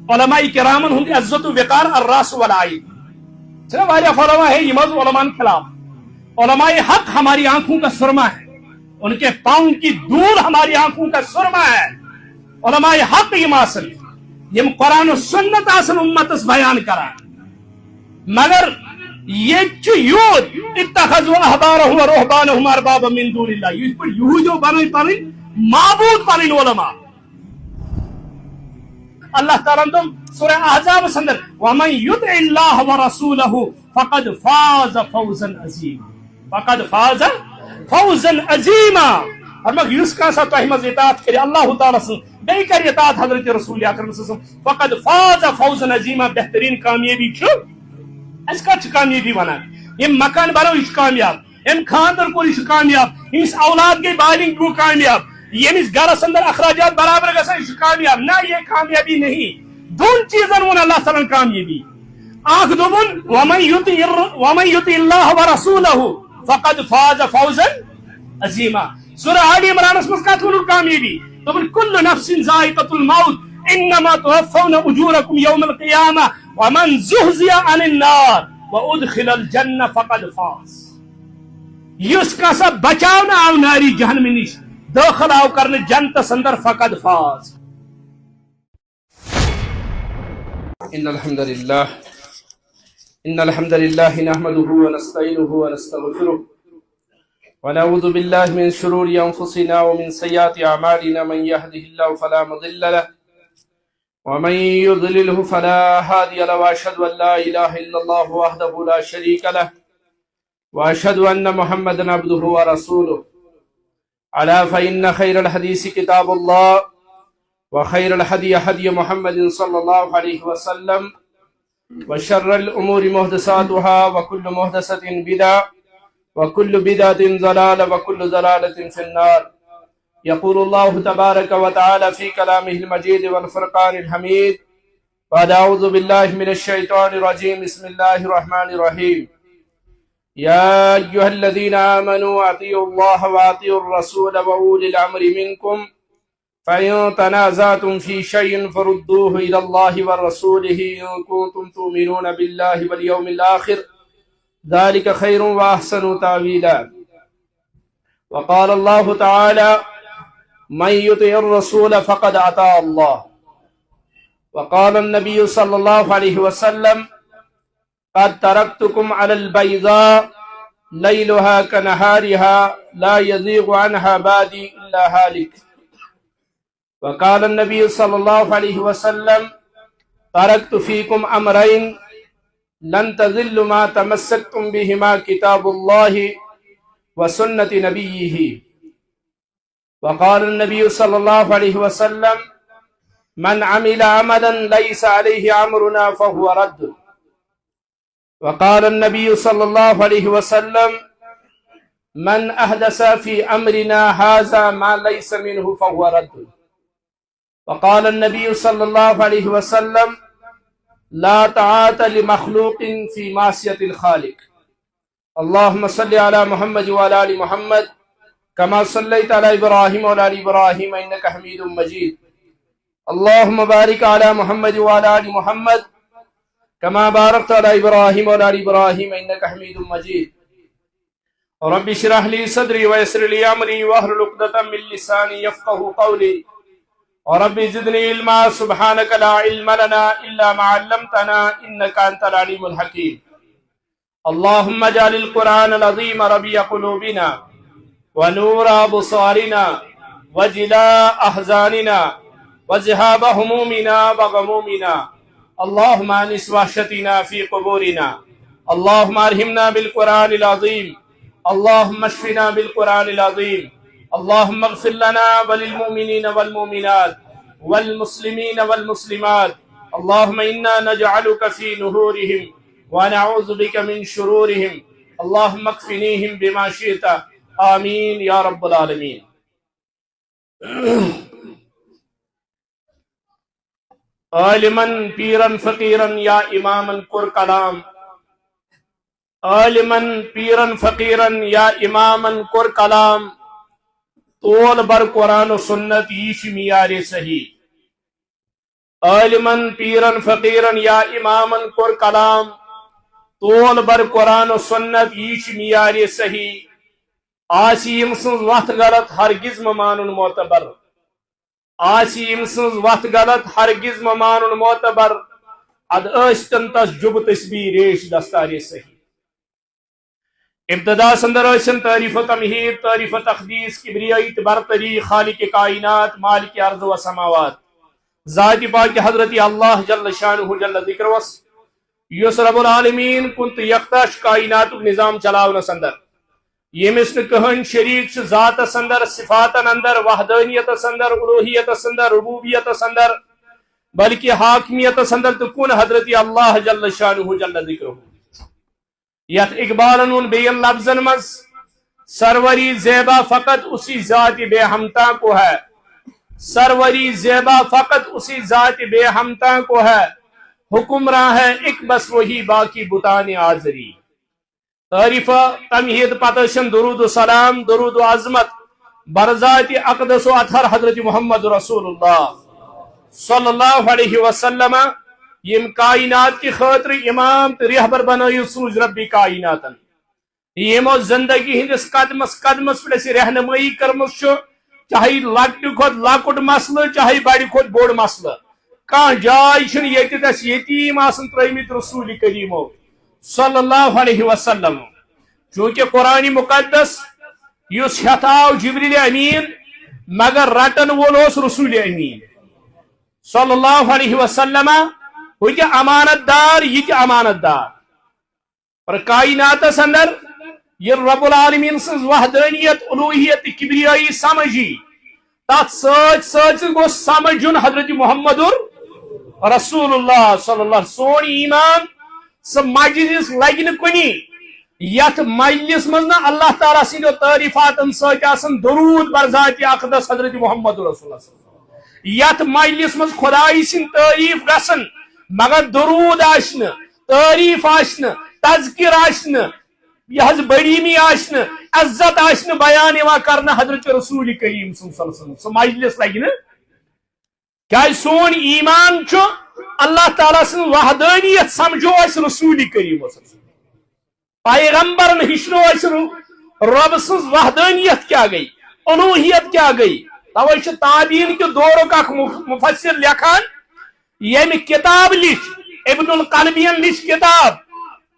علماء کرامن ہند عزت و وقار الراس والعین. چلے واریاہ علماء ہے یہ علماء خلاف. علماء حق ہماری آنکھوں کا سرما ہے, ان کے پاؤں کی دھول ہماری آنکھوں کا سرما ہے. علماء حق یم آسن یم قرآن و سنت آسن امتس بیان کران, مگر یہ یوت اتخذوا احبارهم و رہبانهم اربابا من دون اللہ, یہ پر یہودیوں بنائی پنن معبود پنن علماء. اللہ تعالیٰ نے سورہ احزاب سندر وَمَن يُطِعِ اللَّهَ وَرَسُولَهُ فَقَدْ فَازَ فَوْزًا عَظِيمًا, فَقَدْ فَازَ فَوْزًا عَظِيمًا. فرمایا یس کانسا تۄہہِ منٛز اطاعت کرِ اللہ تعالیٰ سٕنٛز بیٚیہِ کرِ اطاعت حضرت رسول اکرم صلی اللہ علیہ وسلم فَقَدْ فَازَ فَوْزًا عَظِيمًا, بہترین کامیابی چھُ. أسۍ کَتھ چھِ کامیابی وَنان؟ یِم مکان بنو یہِ چھُ کامیاب, أمۍ خاندر کوٚر یہِ چھُ کامیاب, أمِس اولاد گٔے بالغ گوٚو کامیاب, ییٚمِس گرس اندر اخراجات برابر گژھان یہِ چھُ کامیاب. نہ یہ کامیابی نہیں. دون چیزن وون اللہ تعالیٰ کامیابی. اکھ دوٚپُن وَمَن يُطِعِ اللَّهَ وَرَسُولَهُ فَقَدْ فَازَ فَوْزًا عَظِيمًا. سورہ آل عمرانس منٛز کتھ ووٚنُکھ کامیابی؟ دوٚپُن كُلُّ نَفْسٍ ذَائِقَةُ الْمَوْتِ إِنَّمَا تُوَفَّوْنَ أُجُورَكُمْ يَوْمَ الْقِيَامَةِ وَمَنْ زُحْزِحَ عَنِ النَّارِ وَأُدْخِلَ الْجَنَّةَ فَقَدْ فَازَ. یُس کانٛہہ بچاونہٕ آو ناری جہنم نش, داخل آو کرنے جنتس اندر, فقد فاز. إن الحمد لله نحمده ونستعينه ونستغفره ونعوذ بالله من شرور أنفسنا ومن سيئات أعمالنا, من يهده الله فلا مضل له ومن يضلله فلا هادي له, وأشهد أن لا إله إلا الله وحده لا شريك له وأشهد أن محمدا عبده ورسوله. ألا فإن خير الحديث كتاب الله وخير الهدي هدي محمد صلى الله عليه وسلم وشر الأمور محدثاتها وكل محدثة بدعة وكل بدعة ضلالة وكل ضلالة في النار. يقول الله تبارك وتعالى في كلامه المجيد والفرقان الحميد بعد أعوذ بالله من الشيطان الرجيم بسم الله الرحمن الرحيم. يا أيها الذين آمنوا أطيعوا الله وأطيعوا الرسول وأولي الأمر منكم فإن تنازعتم في شيء فردوه إلى الله ورسوله إن كنتم تؤمنون بالله واليوم الآخر ذلك خير وأحسن تأويلا. وقال الله تعالى من يطع الرسول فقد أطاع الله. وقال النبي صلى الله عليه وسلم قد تركتكم على البيضاء ليلها كنهارها لا يزيغ عنها بعدي إلا هالك. وقال النبي صلى الله عليه وسلم تركت فيكم أمرين لن تضلوا ما تمسكتم بهما كتاب الله وسنة نبيه. وقال النبي صلى الله عليه وسلم من عمل عملا ليس عليه أمرنا فهو رد. وقال النبي صلى الله عليه وسلم من أحدث في أمرنا هذا ما ليس منه فهو رد. وقال النبي صلى الله عليه وسلم لا طاعة لمخلوق في معصية الخالق. اللهم صل على محمد وعلى آل محمد كما صليت على إبراهيم وعلى آل إبراهيم إنك حميد مجيد. اللهم بارك على محمد وعلى آل محمد كما باركت على إبراهيم وعلى آل إبراهيم إنك حميد مجيد. رب اشرح لي صدري ويسر لي أمري واحلل عقدة من لساني يفقهوا قولي. رب زدني علما سبحانك لا علم لنا إلا ما علمتنا إنك أنت العليم الحكيم. اللهم اجعل القرآن العظيم ربيع قلوبنا ونور أبصارنا وجلاء أحزاننا وذهاب همومنا وغمومنا. اللهم أنس وحشتنا في قبورنا. اللهم أرحمنا بالقرآن العظيم. اللهم اشفنا بالقرآن العظيم. اللهم اغفر لنا وللمؤمنين والمؤمنات والمسلمين والمسلمات. اللهم إنا نجعلك في نهورهم ونعوذ بك من شرورهم. اللهم اكفنيهم بما شئت. آمين يا رب العالمين. عالما پیرا فقیرا یا اماما قر کلام. عالما پیرا فقیرا یا اماما قر کلام. طول بر قرآن و سنت یہ معیار صحیح. عالمن پیرن فقیرن یا امامن کور کلام طول بر قرآن و سنت یہ معیار صحیح آسیم سن وقت غلط ہرگز مانن معتبر آسیم سن وقت غلط ہرگز مانن معتبر اد اشتن تس جب تسبیح ریش دستار صحیح ابتدا سندر اشن تعریف تمہید تعریف تقدیس کبریائی برتری خالق کائنات مالک ارض و سماوات ذات پاک حضرت اللہ جل شانہ جل ذکر وس یس رب العالمین کنت یکتاش کائنات نظام چلاؤن سندر یمس کہن شریک ذات اندر صفات اندر وحدانیت اندر الوہیت اندر ربوبیت اندر بلکہ حاکمیت اندر تو کن حضرت اللہ جل شانہ جل ذکر یت اقبالن بین لفظن مز سروری زیبا فقط اسی ذات بے ہمتا کو ہے سروری زیبا فقط اسی ذات بے ہمتا کو ہے حکمراں ہے ایک بس وہی باقی بتان آزری تعریف تمہید پتشن درود و سلام درود و عظمت برذات اقدس و اطہر حضرت محمد رسول اللہ صلی اللہ علیہ وسلم یم کائنات کی خاطر امام تو رہبر بنائی سوز ربی کائنات یمو زندگی ہندس قدمس قدمس پہ رہنمائی کرمس چاہے لکٹ کھت لکٹ مسئلہ چاہے بڑ کھت بوڑ مسئلہ کان جائے چھن یتی تس یتیم آسن ترمت رسول کریمو صلی اللہ علیہ وسلم چونکہ قرآن مقدس اس ہتاو جبریل امین مگر رٹن وول رسول امین صلی اللہ علیہ وسلم وہ امانت دار یہ امانت دار اور کائنات اندر یہ رب العالمین سن وحدانیت الوہیت کبریائی سمجھی تات سچ سچ گو سمجھن حضرت محمد رسول اللہ صلی اللہ علیہ وسلم سون ایمان سہ مجلس لگن کنی یت مجلس من اللہ تعالیٰ سند تعریفات ستن درود بر ذات اقدس حضرت محمد رسول اللہ یت مجلس من خدائی سن تعریف گسن مگر درود آشن تعریف آشن تذکر آشن یہ بڑیمی آشن عزت آشن بیان یوان کرنا حضرت رسول کریم صلی اللہ علیہ وسلم سہ مجلس لگن کیا سون ایمان چھو اللہ تعالیٰ سن وحدانیت سمجھو اس رسول کریم پیغمبر ہشنو اس رب سن وحدانیت کیا گئی الوہیت کیا گئی توجہ تابعین کے دور کا مفسر لکھان یم کتاب لکھ ابن القلبین لکھ کتاب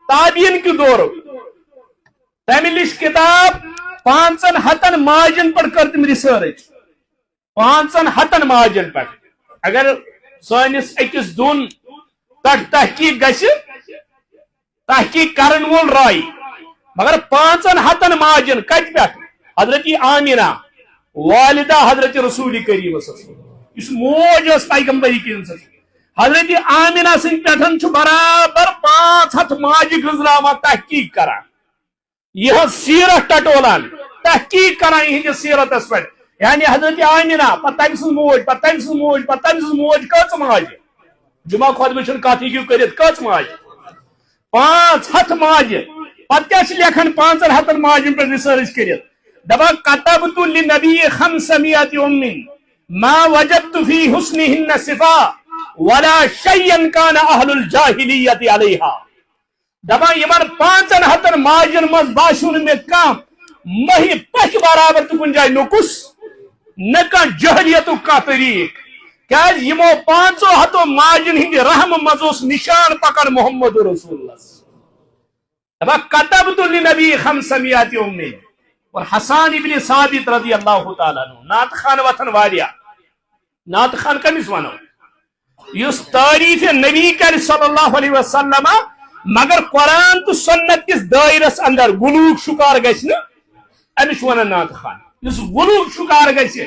تابعین کے دور تم لکھ کتاب 500 ماجن پر کر تم ریسرچ 500 ماجن پر اگر سانس اکس دون تک تحقیق گھس تحقیق کرن وول رائی مگر 500 ماجن کت پہ حضرت آمینہ والدہ حضرت رسول کریم اس موج اس پیغمبری کی حضرت آمینہ سن پہ برابر 500 ماجہ گزراوا تحقیق کران یہ سیرت ٹٹولان تحقیق کران یہ سیرت اس پہ یعنی حضرت آمینہ پتہ تم سن موج پتہ تم سن موج پتہ تم سن موج کچ ماجہ جمعہ خطبہ چھ کت ہیکو کرت کچ ماجہ 500 ماجہ پتہ کیا لکھن 500 ماجن پہ ریسرچ کرت دبا کتبت للنبی 500 ام ما وجدت فی حسنہن صفا ولا شیئا کان اہل الجاہلیت علیہا دبا یمن 500 ماجن مز باشون میں کام مہی پک برابر تو کن جائے نقص نہ جہلیت کا طریق کیا یمو 500 ماجن ہند رحم مزوس نشان پکڑ محمد رسول اللہ کتبت للنبی 500 ام اور حسان ابن ثابت رضی اللہ تعالیٰ عنہ نعت خان وطن واریا نعت خان کمس ونو اس تعریف نبی کر صلی اللہ علیہ وسلم مگر قرآن تو سنت کس دائرس اندر گلوک شکار گھن امس ونان نعت خان اس گلوک شکار گھس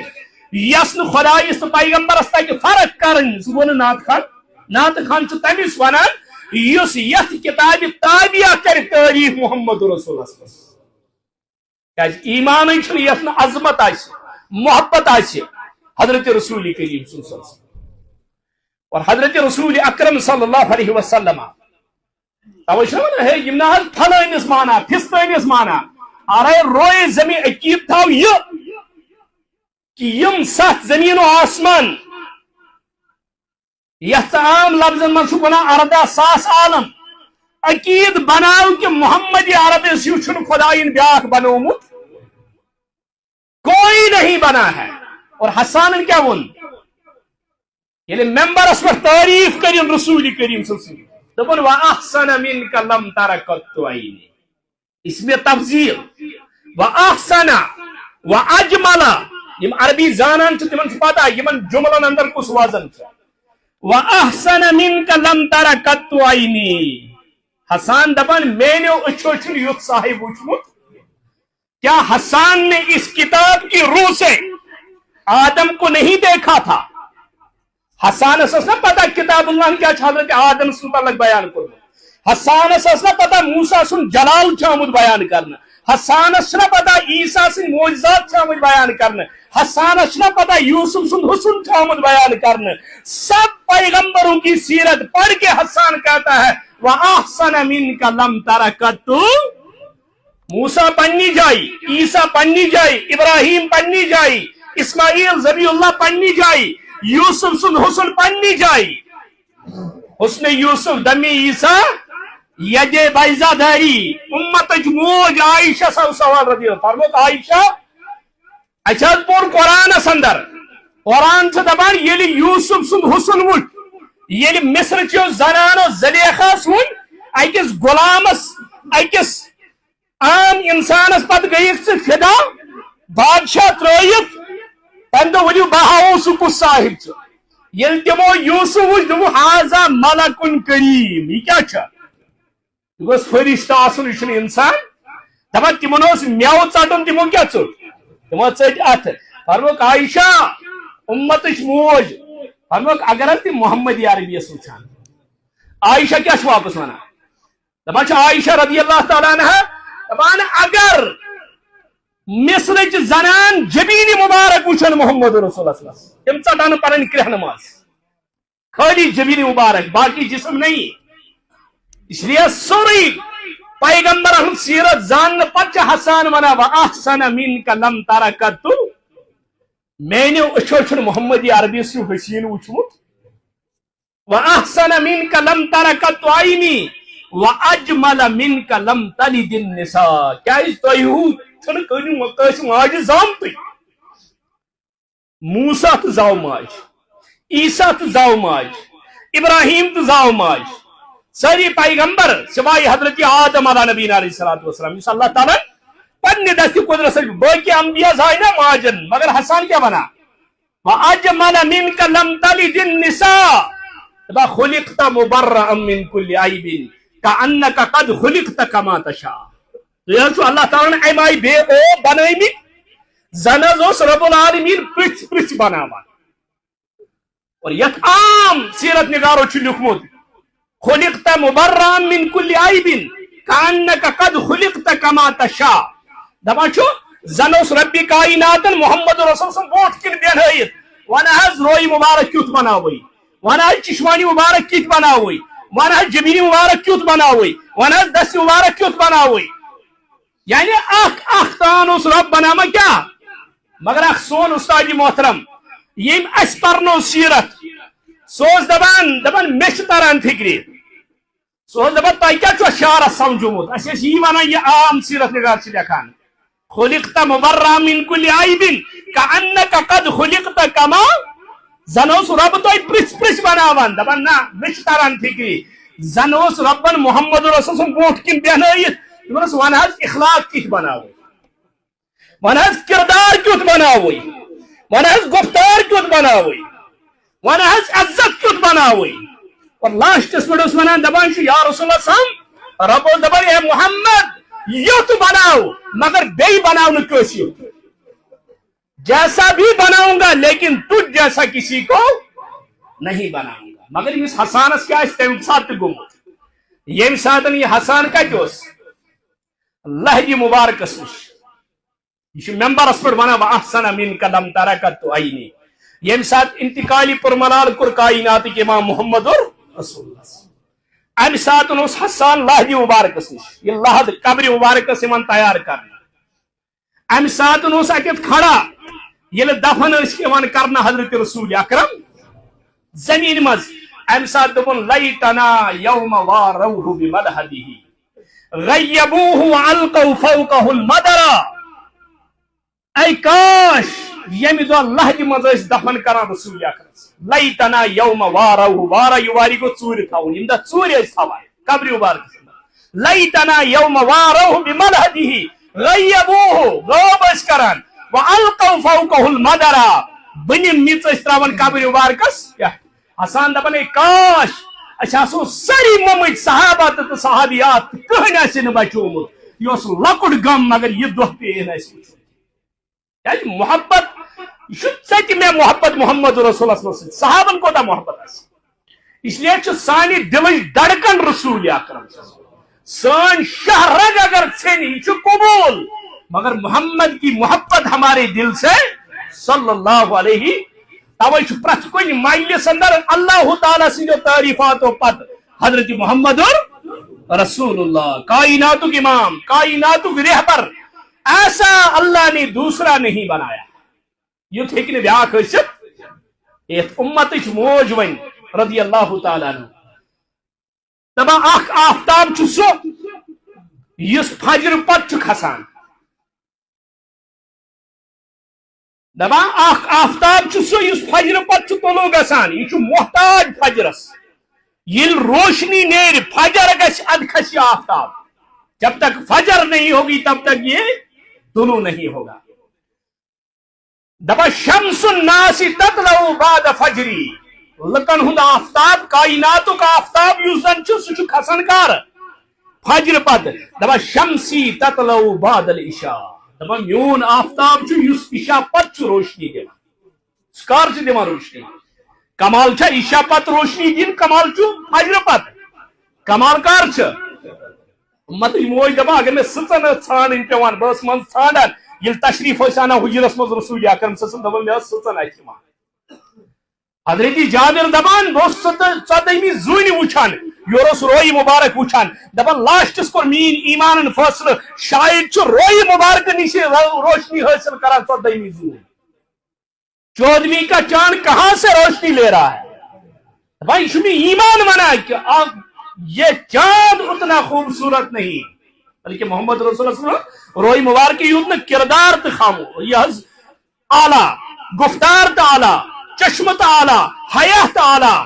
یس خدائس تو پیغمبرس تک فرق کرن سہ نعت خان تمس ونان اس یت کتاب تابعہ کر تعریف محمد رسول اللہ ایمان یت عظمت محبت حضرت رسول کریم صلی اللہ علیہ وسلم اور حضرت رسول اکرم صلی اللہ علیہ وسلم توجہ ہے یم نہ پھلانس مانا پھستانس مانا ارے روئے زمین عقید تھاو یہ کہ یم 7 زمین و آسمان یتھ عام لفظن من ونان 14,000 عالم عقید بناو کہ محمد عربی یو خدائن بیاکھ بنومت کوئی نہیں بنا ہے. اور حسان کیا ون یعنی ممبرس پر تعریف کریم رسول کریم صلی اللہ علیہ وسلم دپن واحسن منک لم تر قط عینی. اس میں تفضیل واحسن واجمل یم عربی زانان تمن پتہ یمن جملن اندر کس وزن واحسن منک لم تر قط عینی. حسان دپن میانو اچھو چھ یوت صاحب وچمت. کیا حسان نے اس کتاب کی روح سے آدم کو نہیں دیکھا تھا؟ حسان اس نہ پتہ کتاب اللہ کیا حضرت آدم سے متعلق بیان کرنا. حسان اس نہ پتہ موسیٰ سن جلال چامد بیان کرنا. حسان اس نہ پتہ عیسیٰ سن معجزات چامد بیان کرنا. حسان اس نہ پتہ یوسف سن حسن چامد بیان کرنا. سب پیغمبروں کی سیرت پڑھ کے حسان کہتا ہے وَأَحْسَنَ مِنْكَ لَمْ تَرَ قَطُّ. موسیٰ پنی جائی, عیسیٰ پنی جائی, ابراہیم پنی جائی, اسماعیل ذبی اللہ پنی جائی, یوسف سن حسن پنی جائی. حسن یوسف دمی عیسیٰ یج بیضہ داری امت موج عائشہ سوال رضی اللہ فرموت عائشہ اچھا پور قرآن اندر قرآن سے دبان یلی یوسف سن حسن وچ یلی مصر چو زنان و زلیخہ سن اکس غلامس اکس عام انسانس پت گئی سے فدا بادشاہ ترائیت تم دو ولو بہاو سکو صاحب چھ یل تمو یوسف وچ دمو حاضا ملکن کریم. یہ کیا چھا گوس فرشتہ آسن یہ انسان دپان تمن اس میو ژٹن تمو کیا ژٹ تمو ژٹ اتھ. فرموک عائشہ امتچ موج فرموک اگر تم محمد عربی یس وچھان عائشہ کیا واپس ونان دپان عائشہ رضی اللہ تعالیٰ عنہ دپان اگر مصرچ زنان جبین مبارک وچھن محمد رسول اللہ صلی اللہ علیہ وسلم تم ژٹان پنن کرہ نماز خالی جبین مبارک باقی جسم نہیں. اس لیے سوری پیغمبر سیرت زان پچ حسان ونا واحسن منک لم تر قط. میانو اچھو چھ محمد عربی سے حسین وچھمت. واحسن منک لم تر قط عینی واجمل منک لم تلد النساء. کیا اس تو چھن کنو وقت ماج زامت موسیٰ تو زاو ماج, عیسیٰ تو زاو ماج, ابراہیم تو زاو ماج, ساری پیغمبر سوائے حضرت آدم علیہ نبینا علیہ السلام اس اللہ تعالیٰ پنی دستی قدرت سے باقی انبیاء زائنا ماجن مگر حسان کیا بنا وَأَجْمَلَ مِنْكَ لَمْ تَلِدِ النِّسَاء خُلِقْتَ مُبَرَّأً مِنْ كُلِّ عَيْبٍ كَأَنَّكَ قَدْ خُلِقْتَ كَمَا تَشَاءُ. تو اللہ تعالیٰ نے ایمائی بے او بنائی زنز اس رب العالمین پرچ پرچ بناوان. اور یک عام سیرت نگارو چھ لکھمت خلقت مبرئا من کل عیب کانک قد خلقت کما تشاء. دپان چھو زنوس ربی کائناتن محمد رسول صلی اللہ علیہ وسلم بوٹ کن بین ہائیت وانا حض روئی مبارک کیوت بناوئی وانا حض چشمانی مبارک کیت بناوئی وانا حض جبینی مبارک کیوت بناوئی وانا حض دستی مبارک کیوت بناوئی. یعنی اخ تانوس رب بناما کیا مگر اخ سون استادی محترم یم اس پرنو سیرت سوز دبان مش تران فکری سوز دبان تائی کیا چھو شارہ سمجھومت اس یہ وانا یہ عام سیرت نگار چھ لکھان خلقت مبرئا من کل عیب کانک قد خلقت کما. زنوس رب تو پرچ پرچ بناوان دبان نا مش تران فکری زنوس ربن محمد رسول صلی اللہ علیہ وسلم بوٹ کن بہنائیت وانا حض اخلاق کیت بناوئی وانا حض کردار کیت بناوئی وانا حض گفتار کیت بناوئی وانا حض عزت کیت بناوئی. اور لاسٹ اس وڈوس منان دبان شو یا رسول اللہ صلی اللہ علیہ وسلم رب دبان اے محمد یہ تو بناو مگر بے بناو نکوسی جیسا بھی بناؤں گا لیکن تجھ جیسا کسی کو نہیں بناؤں گا. مگر اس حسانس کیا اس تیم ساتھ گمت یہ ساتھ یہ حسان کا جوس اللہ جی مبارک اسمش یہ ممبر اس پر بنا وَأَحْسَنَ مِنْكَ لَمْ تَرَ قَطُّ عَيْنِي. یہ ساتھ انتقالی پر ملال کر کائنات کے امام محمد اور رسول اللہ ام ساتھ اس حسان اللہ جی مبارک اسمش یہ لحظ قبر مبارک سے من تیار کرنا ام ساتھ اس اکت کھڑا یہ دفن اس کے من کرنا حضرت رسول اکرم زمین مز ام سات دپن لیتنا یوم واروہ بمدحدہ غیبوہ والقوا فوقہ المدر، اے کاش یمی دو لہدِ مز دفن کران رسول اکرم لیتنا یوم واروہ، وارہ یواری گو ژوٗرِ تھاؤن، یم دہ ژوٗرِ ٲسۍ تھاوان قبرِ مبارکس اندر، لیتنا یوم واروہ بمدحدہ غیبوہ غوب ٲسۍ کران، والقوا فوقہ المدر بنم میژ ٲسۍ تراوان قبرِ مبارکس پٮ۪ٹھ، حسان دپان اے کاش اَسہِ آسو سٲری مٔمٕتۍ صحابہ تہٕ صحابیات کٕہٕنۍ آسہِ نہٕ بچومُت، یہِ اوس لۄکُٹ غم مگر یہِ دۄہ پیٚیہِ نہٕ اَسہِ وٕچھُن، کیازِ محبت یہ ژتہِ مےٚ محبت محمد رسول اللہ سۭتۍ، صحابن کوتاہ محبت آسہِ، اس لیے چھُ سانہِ دلٕچ دڑکن رسول اکرم سٲنۍ شاہ رگ اگر ژھیٚنہِ یہِ چھُ قبوٗل، مگر محمد کی محبت ہمارے دل سے صلی اللہ علیہ، توے چھُ پرٛٮ۪تھ کُنہِ مجلس اندر اللہ تعالیٰ سٕنٛدیو تعریفاتو پتہٕ حضرت محمد رسول اللہ کائناتُک امام کائناتُک رہبر، ایسا اللہ نے دوسرا نہیں بنایا، یُتھ ہیٚکہِ نہٕ بیٛاکھ ٲسِتھ، یتھ اُمتٕچ موج وۄنۍ رضی اللہ تعالیٰ عنہ دپان اکھ آفتاب چھُ سُہ یُس فجر پتہٕ چھُ کھسان، دپان اکھ آفتاب چھُ سُہ یُس فجر پتہٕ چھُ طلوع گژھان، یہ چھُ محتاج فجرس، ییٚلہِ روشنی نیرِ فجر گژھِ ادٕ کھسہِ یہ آفتاب، جب تک فجر نہیں ہوگی تب تک یہ طلوع نہیں ہوگا، دپان شمس الناس تطلع بعد فجری، لکن ہند آفتاب کائناتک آفتاب یُس زن چھُ سُہ چھُ کھسان کر فجر پتہٕ، دپان شمسی تطلع بعد العشاء، دپان میون آفتاب چھُ یُس عشاء پتہٕ چھُ روشنی دِوان، سُہ کر چھُ دِوان روشنی، کمال چھا عشاء پتہٕ روشنی دِنۍ، کمال چھُ فجر پتہٕ، کمال کر چھُ امتٕچ موج دپان اگر مےٚ سٕژن ٲس ژھانڈٕنۍ پیوان بہٕ ٲسٕس منٛزٕ ژھانڈان، ییٚلہِ تشریف ٲسۍ انان حجرس منٛز رسول اکرم صلی اللہ علیہ وسلم دپان مےٚ ٲس سٕژن اتھِ یِوان، حضرت جابر دپان بہٕ اوسُس 14ہمہِ زوٗنہِ وٕچھان، یورٕ اوس رویہِ مبارک وٕچھان، دپان لاسٹس کوٚر میٛٲنۍ ایٖمانن فٲصلہٕ شاید چھُ رویہِ مبارکہٕ نِش روشنی حٲصل کران 14ہمہِ زوٗن، 14ویں کا چاند کہاں سے روشنی لے رہا ہے، بھائی یہ چھُ مےٚ ایٖمان ونان کہ یہ چاند اتنا خوبصورت نہیں، بلکہ محمد رسول اللہ صلی اللہ علیہ وسلم روی مبارک یوت نہ کردار تو خامو، یہ اعلیٰ گفتار تو اعلیٰ چشم تو اعلیٰ حیا تو اعلیٰ،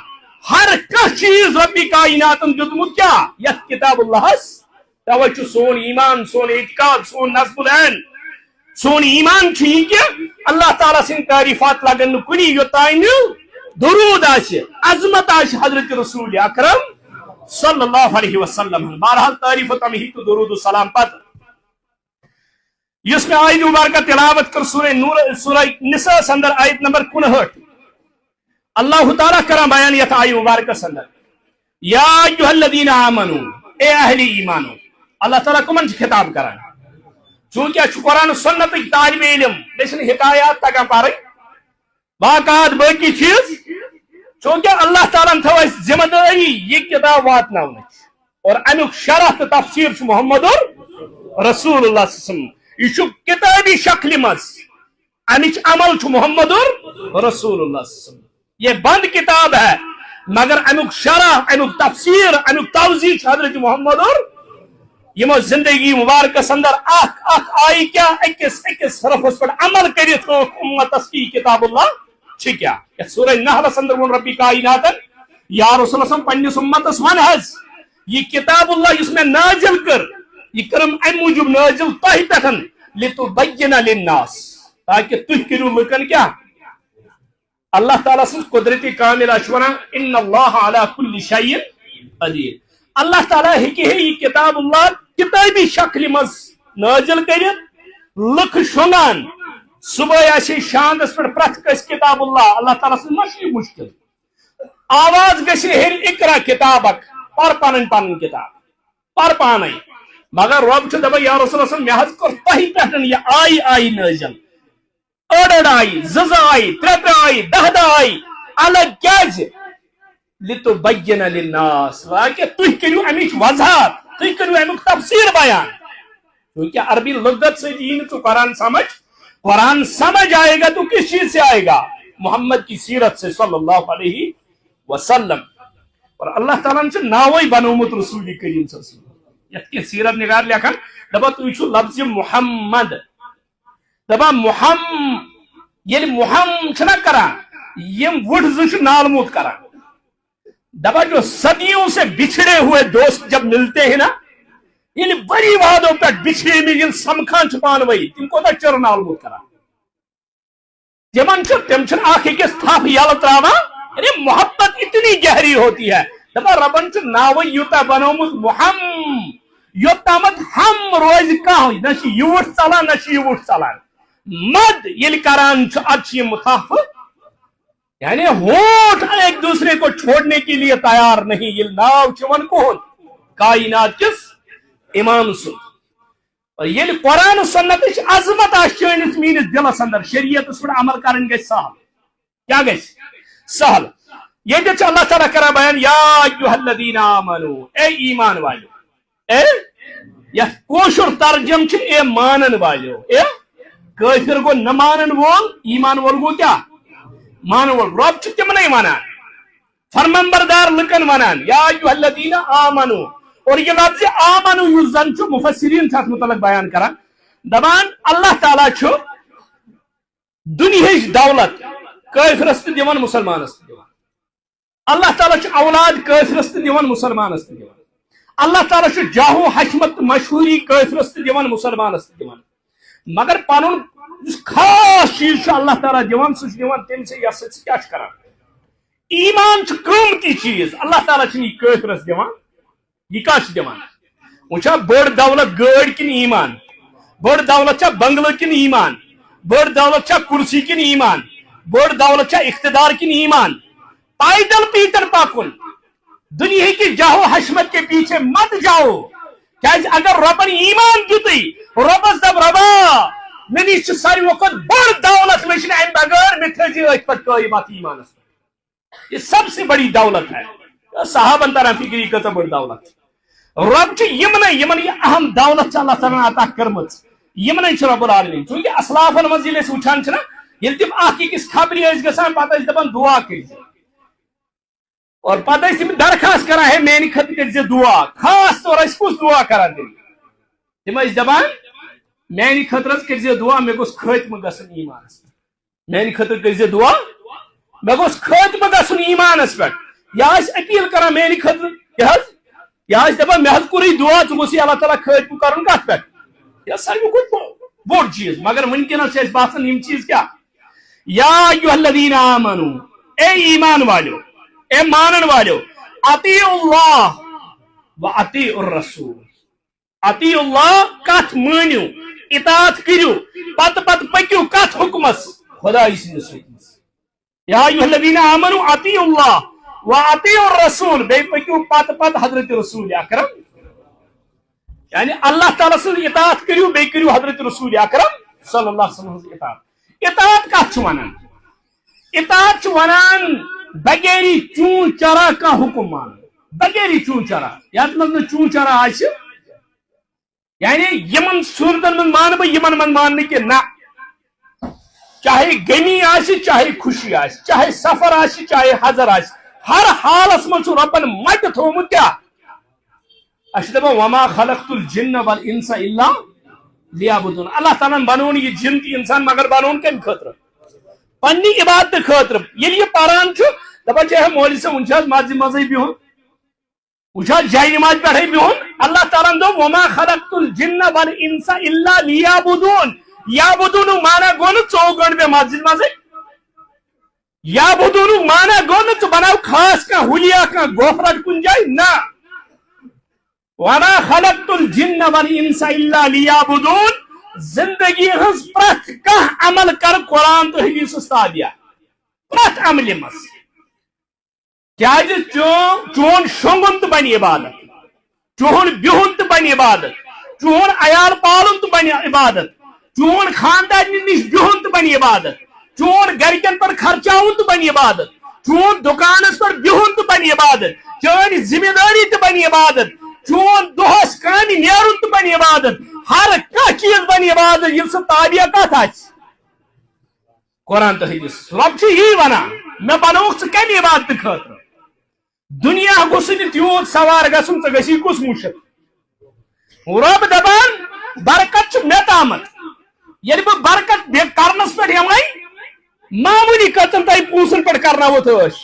ہر کانٛہہ چیز ربی کائناتن دیتمت کیا یت کتاب اللہ توے چھُ سون ایمان سون اعتقاد سون نصب العین سون ایمان چھُ یہ کہ اللہ تعالیٰ سٕنٛدۍ تعریفات لگن نہٕ کُنی یوٚتانۍ نہٕ درود آسہِ عظمت آسہِ حضرت رسول اکرم صلی اللہ علیہ وسلم، بہرحال تعریف و تمہید تو درود و سلام پتہ یس میں آیت مبارکہ تلاوت کر سورہ نساء اندر آیت نمبر 59 اللہ تعالیٰ کران بیان یتھ آیت مبارکہ اندر یا ایھا الذین آمنوا، اے اہل ایمانو، اللہ تعالیٰ کمن خطاب کران، چونکہ قرآن سنت طالب علم بیچن حکایات تگان پرن باقاعد باقی چیز، چونکہ اللہ تعالیٰ تھو اس ذمہ داری یہ کتاب واتناون اور امیک شرح تو تفسیر چھ محمد رسول اللہ صلی اللہ علیہ وسلم، یہ کتابی شکل مز امچ عمل چھ محمد رسول اللہ صلی اللہ علیہ وسلم، یہ بند کتاب ہے مگر امیک شرح امیک تفسیر امیک توضیح چھ حضرت محمد یمو زندگی مبارکس اندر اخ آئی کیا اکس حرفس پر عمل کرت امتس کی کتاب اللہ کیا سورہ نحل اندر ون ربی کائناتن یا رسول اللہ صلی پنس امتس ون حض یہ کتاب اللہ اس میں نازل کر یہ کرم ام موجب نازل تہ پہ لتبین للناس تاکہ تھی کرو لکن کیا اللہ تعالیٰ سن قدرتی کامل ونان ان اللہ علی کل شیء قدیر، اللہ تعالیٰ ہیکہ یہ کتاب اللہ کتابی شکل مز نازل کرت لکھ شنگان صبح آسی شاندس پر پرت کس کتاب اللہ تعالیٰ سے مشکل آواز گژھِ ہیٚرِ اقرا کتابک پر پن کتاب پر پانے، مگر رب چھ دپان یا رسول اللہ مے حظ کور تۄہہِ پٮ۪ٹھ یہ آئی نازل أڑ آئی زٕ آئی ترٛےٚ آئی 10 آئی الگ کیازِ لتبین للناس تاکہ تُہۍ کٔرِو امِچ وضاحت تُہۍ کٔرِو امیُک تفسیر بیان، کیونکہ عربی لغت سے یی نہٕ ژٕ قرآن سمجھ آئے گا تو کس چیز سے آئے گا؟ محمد کی سیرت سے صلی اللہ علیہ وسلم، اور اللہ تعالیٰ نے ناوے بنومت رسول کریم صلی اللہ علیہ وسلم یت کی سیرت نگار لکھان دپا تھی چھو لفظ محمد دپا یل محم چھنا کران یم وٹ زچ نالموت کران دپا جو صدیوں سے بچھڑے ہوئے دوست جب ملتے ہیں نا یعنی بڑی وادوں پہ بچھڑے میں یل سمکھان چھپان وئی تم کو چر نالموت کران تم چھن آخ أکس تھپ یل تراوان یعنی محبت اتنی گہری ہوتی ہے دپا ربن چھ ناوے یوتا بنومت محم یوتامت ہم روز کھانا نہ یوٹ ژلان نہ یوٹ ژلان مد یل کران اد یہ متحف یعنی ہونٹ ایک دوسرے کو چھوڑنے کے لیے تیار نہیں یل ناو چون کون کائنات کس امام سن اور یل قرآن سنت عظمت چٲنِس میٲنِس دلس اندر شریعتس پہ عمل کرن گژھِ سہل کیا گژھِ سہل یہ اللہ تعالیٰ کران بیان یا ایھا الذین آمنو اے ایمان والو اے یہ کوشر ترجم چھ اے مانن والو اے کافر گو نہ مانن وول ایمان وول گو کیا مان وول رب چھ تمنے ونان فرمانبردار لکن ونان یا ایھا الذین آمنو اور یہ لفظ آمنو یُس زن چھ مفسرین چھِ اتھ متعلق بیان کران دپان اللہ تعالیٰ چھ دنیاہچ دولت کافرس تہ دِوان مسلمانس تہ دِوان اللہ تعالیٰ چھ اولاد کافرس تہ دِوان مسلمانس تہ دِوان اللہ تعالیٰ چھ جاہو حشمت مشہوری کافرس تہ دِوان مسلمانس تہ دِوان مگر پنن خاص چیز اللہ تعالیٰ دِوان سہ دِوان تم سے یس کیا کران ایمان چھ قیمتی چیز اللہ تعالیٰ چھ یہ کافرس دِوان یہ کیا دِوان وچھا بڑ دولت گاڑ کن ایمان بڑ دولت چھا بنگلہ کن ایمان بڑ دولت چھا کرسی کن ایمان بڑ دولت چھا اقتدار کن ایمان پائیدل پیتر پاکن دنیا کی جاہو حشمت کے پیچھے مت جاؤ کیاز اگر ربن ایمان دیتی ربس دب ربا میں ساری وقت بڑ دولت میں ام بغیر میں تھے ات پہ قائمات ایمان یہ سب سے بڑی دولت ہے صحابن تران فکری کت بڑ دولت رب یمن یہ اہم دولت اللہ تعالیٰ عطا کرمت یمن رب العالمین چونکہ اسلافن مز وچان یل تم اکس خبر گسان پتہ دپان دعا کر اور پتہ تم درخواست کران ہے میانہ خطر کر دعا خاص طور کس دعا کران تم دپان میانہ خطر کر دعا مے گوس خاتمہ گژھن ایمانس میانہ خطر کر دعا مے گوس خاتمہ گژھن ایمانس پہ یہ اپیل کران میانہ خطر یہ دپان مے کوری دعا ژٕ گوٚژھ اللہ تعالیٰ خاتمہ کرن کت پہ یہ ساروی کھۄتہٕ بوڑ چیز مگر ونکس باسان یم چیز کیا یا ایھا الذین آمنو اے ایمان والو اے مانن والو اطیعوا اللہ و اطیعوا الرسول اطیعوا اللہ کت مانیو اطاعت کریو پت پکیو کت حکمس خدای سندس حکمس یا ایھا الذین آمنو اطیعوا اللہ و اطیعوا الرسول بے پکیو پت حضرت رسول اکرم یعنی اللہ تعالیٰ سن اطاعت کریو بے کریو حضرت رسول اکرم صلی اللہ علیہ وسلم اطاعت کت ونان اطاعت ونان بغیری چون چرا کا حکم مان بغیری چون چرا یت من چون چرا آس یعنی یمن صورتن من مان بہ یمن من مان کہ نہ چاہے غمی آس چاہے خوشی آس چاہے سفر آس چاہے حضر آس ہر حالس من ربن مٹ تھومت کیا اشدبا وما خلقت الجن والانس الا لیعبدون اللہ تعالیٰ بنون یہ جن کی انسان مگر بنون کم خطر پنی عبادت خطر یہ پران دپان مولوی صاحب ون مسجد مزے بہن ون جائے نماز پہ بہن اللہ تعالیٰ دو وما خلقت الجن والانس الا لیعبدون یعبدون مانا گو نا ژو گنٹ بے مسجد مزے یعبدون مانا گو نا ژٕ بناو خاص کھانا ہولیا کھانا گوفرٹ کن جائے نا وما خلقت الجن والانس الا لیعبدون زندگی ہز پرت کھانا عمل کر قرآن تو حدیث استادیا پرت عمل مس کیا چون شونگن تو بن عبادت چون بہن تو بن عبادت چون عیال پالن تو بن عبادت چون خاندان نش بہن تو بن عبادت چون گرکن پر خرچاؤن تو بن عبادت چون دکانس پر بہن تو بن عبادت چون ذمہ داری تو بن عبادت چون دہس کامہ نیرن تو بن عبادت ہر کھانا چیز بن عبادت یم سہ تابع کت آس قرآن تو حدیث رب یہ ونان میں بنوک ژٕ کمہ عبادت خاطر دنیا گوس تیوت سوار گھن ٹھیک گی کس مشک رب دپان برکت مے تامت یل بہ برکت کرنس پہ معمولی قتل تہ پونسن پہ کرنو تش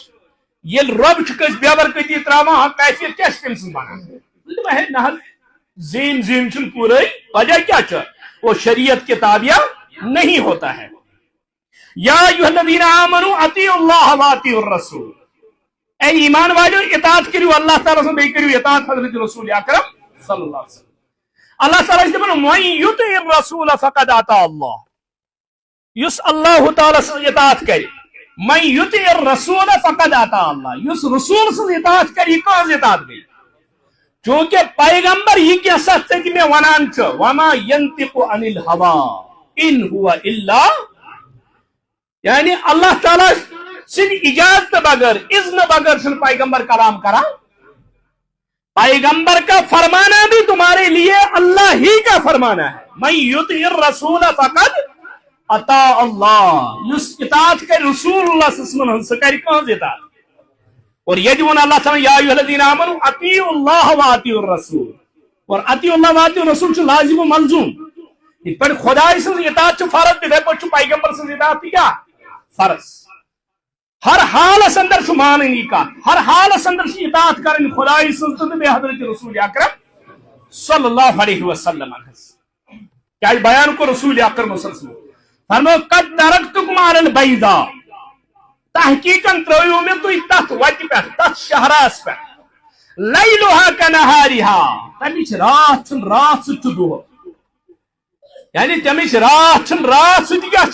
یل رب کس بے برکتی تراوان کیفیت کیا تم سن بنان نہ زین زین چھ پورے وجہ کیا وہ شریعت کے تابع نہیں ہوتا ہے یا ایھا الذین آمنوا اطیعوا اللہ واطیعوا الرسول اے ایمان والو اطاعت کرو اللہ تعالی سے بے کرو اطاعت حضرت رسول اکرم صلی اللہ علیہ وسلم اللہ تعالی سے من یطع الرسول فقد اطاع اللہ یس اللہ تعالی سے اطاعت کرے من یطع الرسول فقد اطاع اللہ یس رسول سے اطاعت کرے کس اطاعت گئی چونکہ پیغمبر یہ کیا سچ ہے کہ میں ونان وما ينطق عن الهوى ان هو الا یعنی اللہ تعالی سن اجازت بغیر اذن بغیر سن پیغمبر کلام کرا پیغمبر کا فرمانا بھی تمہارے لیے اللہ ہی کا فرمانا ہے من یطع الرسول فقد اطاع اللہ یس اطاعت کر رسول اللہ صلی اللہ علیہ وسلم سے کر کون اطاعت اور یہ جو اللہ تعالی یا ایھا الذین آمنوا اطیعوا اللہ واطیعوا الرسول اور اطیعوا اللہ واطیعوا الرسول چھ لازم و ملزوم یہ پر خدا سے اطاعت چھ فرض ہے پر چھ پیغمبر سے اطاعت کیا فرض ہر حال اندر چھ ماننی کا ہر حال اندر چھ اطاعت کرن خدا سے بے حضرت رسول اکرم صلی اللہ علیہ وسلم کیا بیان کو رسول اکرم صلی اللہ علیہ وسلم فرمایا قد ترکتکم علی البیضاء تحقیقاً ترو میں تو تت وتہ پہ تت شہراس پہ لیلها کنہارها تمچ رات چھ رات ست دہ یعنی تمچ رات چھ رات ست کیا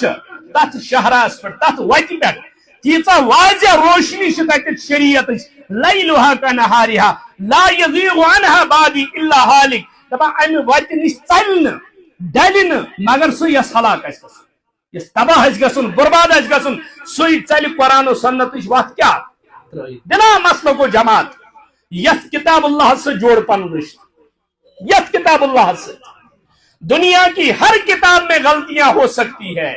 تت شہراس پہ تت وتہ پہ تیژا واضح روشنی چھ تت شریعت لیلها کنہارها لا یزیغ عنها بعدی الا حالک دپا ام وتہ نش ژلن ڈلن مگر سو یس ہلاک اس یس تباہ گھن برباد گھن سی ژل قرآن و سنت وت کیا بنا مسلک و جماعت یت کتاب اللہ سے جوڑ پن رشت یت کتاب اللہ سے دنیا کی ہر کتاب میں غلطیاں ہو سکتی ہے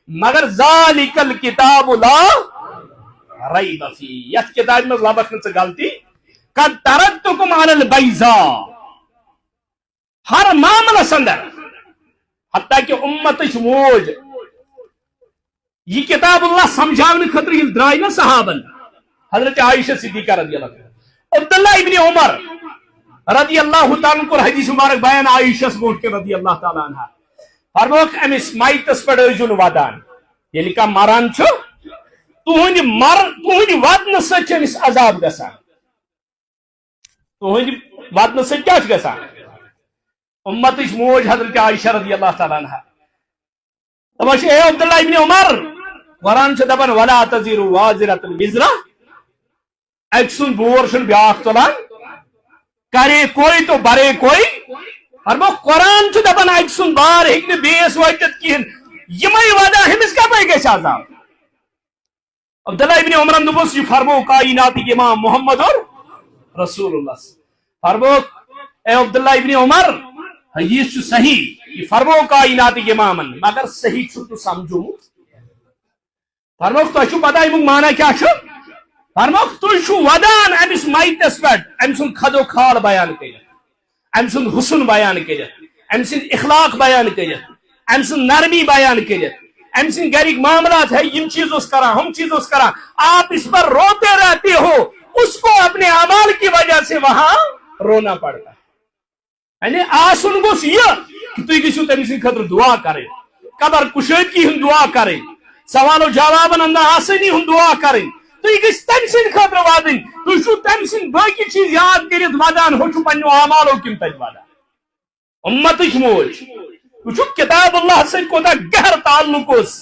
مگر ذالک الکتاب لا ریب فیہ یت کتاب میں لبخن سے غلطی قد ترکتکم علی البیضاء ہر معاملہ سندر حتیٰ کہ امت موج یہ کتاب اللہ سمجھانے خطر یہ درائے نا صحابن حضرت عائشہ صدیقہ رضی اللہ عنہ عبداللہ ابن عمر رضی اللہ تعالیٰ کو حدیث مبارک بیان عائشہ سے رضی اللہ تعالیٰ عنہ فرموک امس مائتس پر ایجون وادان یہ لکھا مران چھو تہنٛدِ ودنہٕ سۭتۍ چھِ أمِس عذاب گژھان تہنٛدِ ودنہٕ سۭتۍ کیٛاہ چھُ گژھان اُمتٕچ موج حضرت عائشہ رضی اللہ تعالیٰ عنہ دپان چھِ اے عبداللہ ابن عمر قرآن چھُ دپان ولا تزر وازرة وزر اکہِ سُنٛد بور چھُنہٕ بیٛاکھ تُلان کرے کوئی تو برے کوئی فرمو قرآن چھُ دپان اکہِ سُنٛد بار ہیٚکہِ نہٕ بیٚیِس وٲتِتھ کِہیٖنۍ یِمے ودا ہیٚمِس کپٲرۍ گژھِ عذاب عبداللہ ابن عمرن دوٚپُس یہِ فرمو کائناتٕکۍ امام محمد اور رسول اللہ فرمو اے عبداللہ ابن عمر حدیث چھُ صحیح یہ فرمو کائناتٕکۍ امامن مگر صحیح چھُکھ نہٕ سمجھومُت فرموکھ تۄہہِ چھُو پتہ امیُک معنی کیٛاہ چھُ فرموکھ تُہۍ چھُو ودان أمِس مایتس پٮ۪ٹھ أمۍ سُنٛد کھدو کھال بیان کٔرِتھ أمۍ سُنٛد حُسن بیان کٔرِتھ أمۍ سٕنٛدۍ اخلاق بیان کٔرِتھ أمۍ سٕنٛز نرمی بیان کٔرِتھ أمۍ سٕنٛدۍ گرِکۍ معاملات ہے یِم چیز اوس کران ہم چیز اوس کران آپ اس پر روتے رہتے ہو اس کو اپنے اعمال کی وجہ سے وہاں رونا پڑتا ہے یعنی آسن گوٚژھ یہِ کہ تُہۍ گٔژھِو تٔمۍ سٕنٛدِ خٲطرٕ دعا کرٕنۍ قبر کُشٲدگی ہُنٛد دعا کرٕنۍ سوال و جوابن اندر آسٲنی ہُنٛد دعا کرٕنۍ تُہۍ گٔژھۍ تٔمۍ سٕنٛدِ خٲطرٕ وَدٕنۍ تُہۍ چھُو تٔمۍ سٕنٛدۍ باقٕے چیٖز یاد کٔرِتھ وَدان ہُہ چھُ پنٛنیو اعمالو کِنۍ تَتہِ وَدان اُمتٕچ موج وٕچھُو کِتاب اللہ سۭتۍ کوٗتاہ گہر تعلق اوس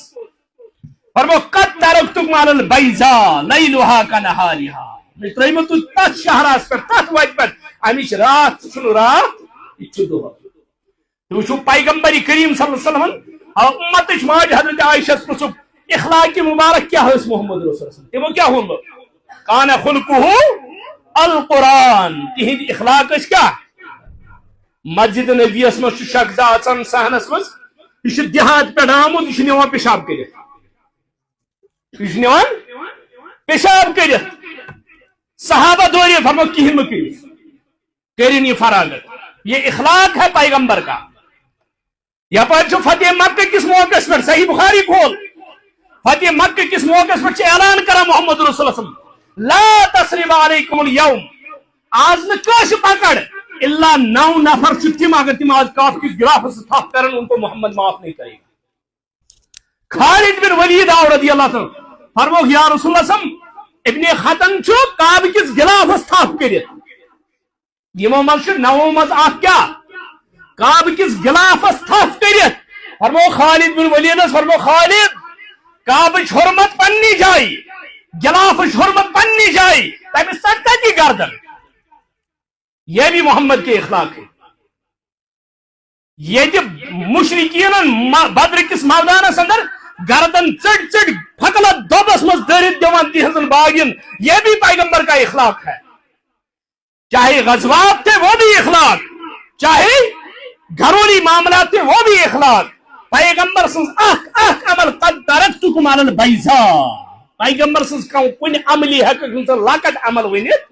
فرمو قد ترکتکم علی البیضاء لیلها کنہارها مےٚ ترٛٲیمو تُہۍ تتھ شہرس پٮ۪ٹھ تتھ وتہِ پٮ۪ٹھ امِچ رات چھُنہٕ رات یہِ چھُ دۄہ تُہۍ وٕچھِو پیغمبر کریم صلی اللہ علیہ وسلم اُمتٕچ ماجہِ حضرت عائشہ پرٛژھُکھ اخلاق مبارک کیا ٲسۍ محمد رسول اللہ تِمو کیٛاہ ووٚنمُت کان خلقہ القرآن تِہنٛدۍ اخلاق ٲسۍ کیٛاہ مسجد نبی یس منٛز چھُ شخصا اژان صحنس منٛز یہِ چھُ دِہات پٮ۪ٹھ آمُت یہِ چھُ نِوان پِشاب کٔرِتھ یہ پیشاب کرت صحابہ دورے فرمو کہیں مکریو کرین یہ فراغت. یہ اخلاق ہے پیغمبر کا. یا پر جو فتح مکہ کس موقع پر صحیح بخاری کھول فتح مکہ کس موقع پر اعلان کرا محمد رسول اللہ صلی اللہ علیہ وسلم لا تسرب علیکم اليوم. آج نہ کاش پکڑ الا 9 نفر تم اگر تم آج کاف کی گراف سے تھاپ کرن ان کو محمد معاف نہیں کرے گا. خالد بن ولید آو رضی اللہ عنہ فرمو یا رسول اللہ صلی اللہ علیہ وسلم ابن ختن چھو کعب کس گلاف تھاپ کرت یمو مز 9 مز اخ کیا کعب کس گلاف تھاپ کرت. فرمو خالد بن ولید فرمو خالد کعب حرمت پنی جائی گلاف حرمت پنی جائی تمہیں سڑتا کی گردن. یہ بھی محمد کے اخلاق ہے. یہ جو مشرکین بدر کس میدانس اندر گردن چڑ چڑ پھکلا دوبس مز دٔرِتھ دِوان تہذن باغین یہ بھی پیغمبر کا اخلاق ہے. چاہے غزوات تھے وہ بھی اخلاق, چاہے گھرولی معاملات تھے وہ بھی اخلاق. پیغمبر سنز اخ عمل قد ترکتکم علی البیضاء. پیغمبر سنز کن عملی ہے کہ لکٹ عمل ونت.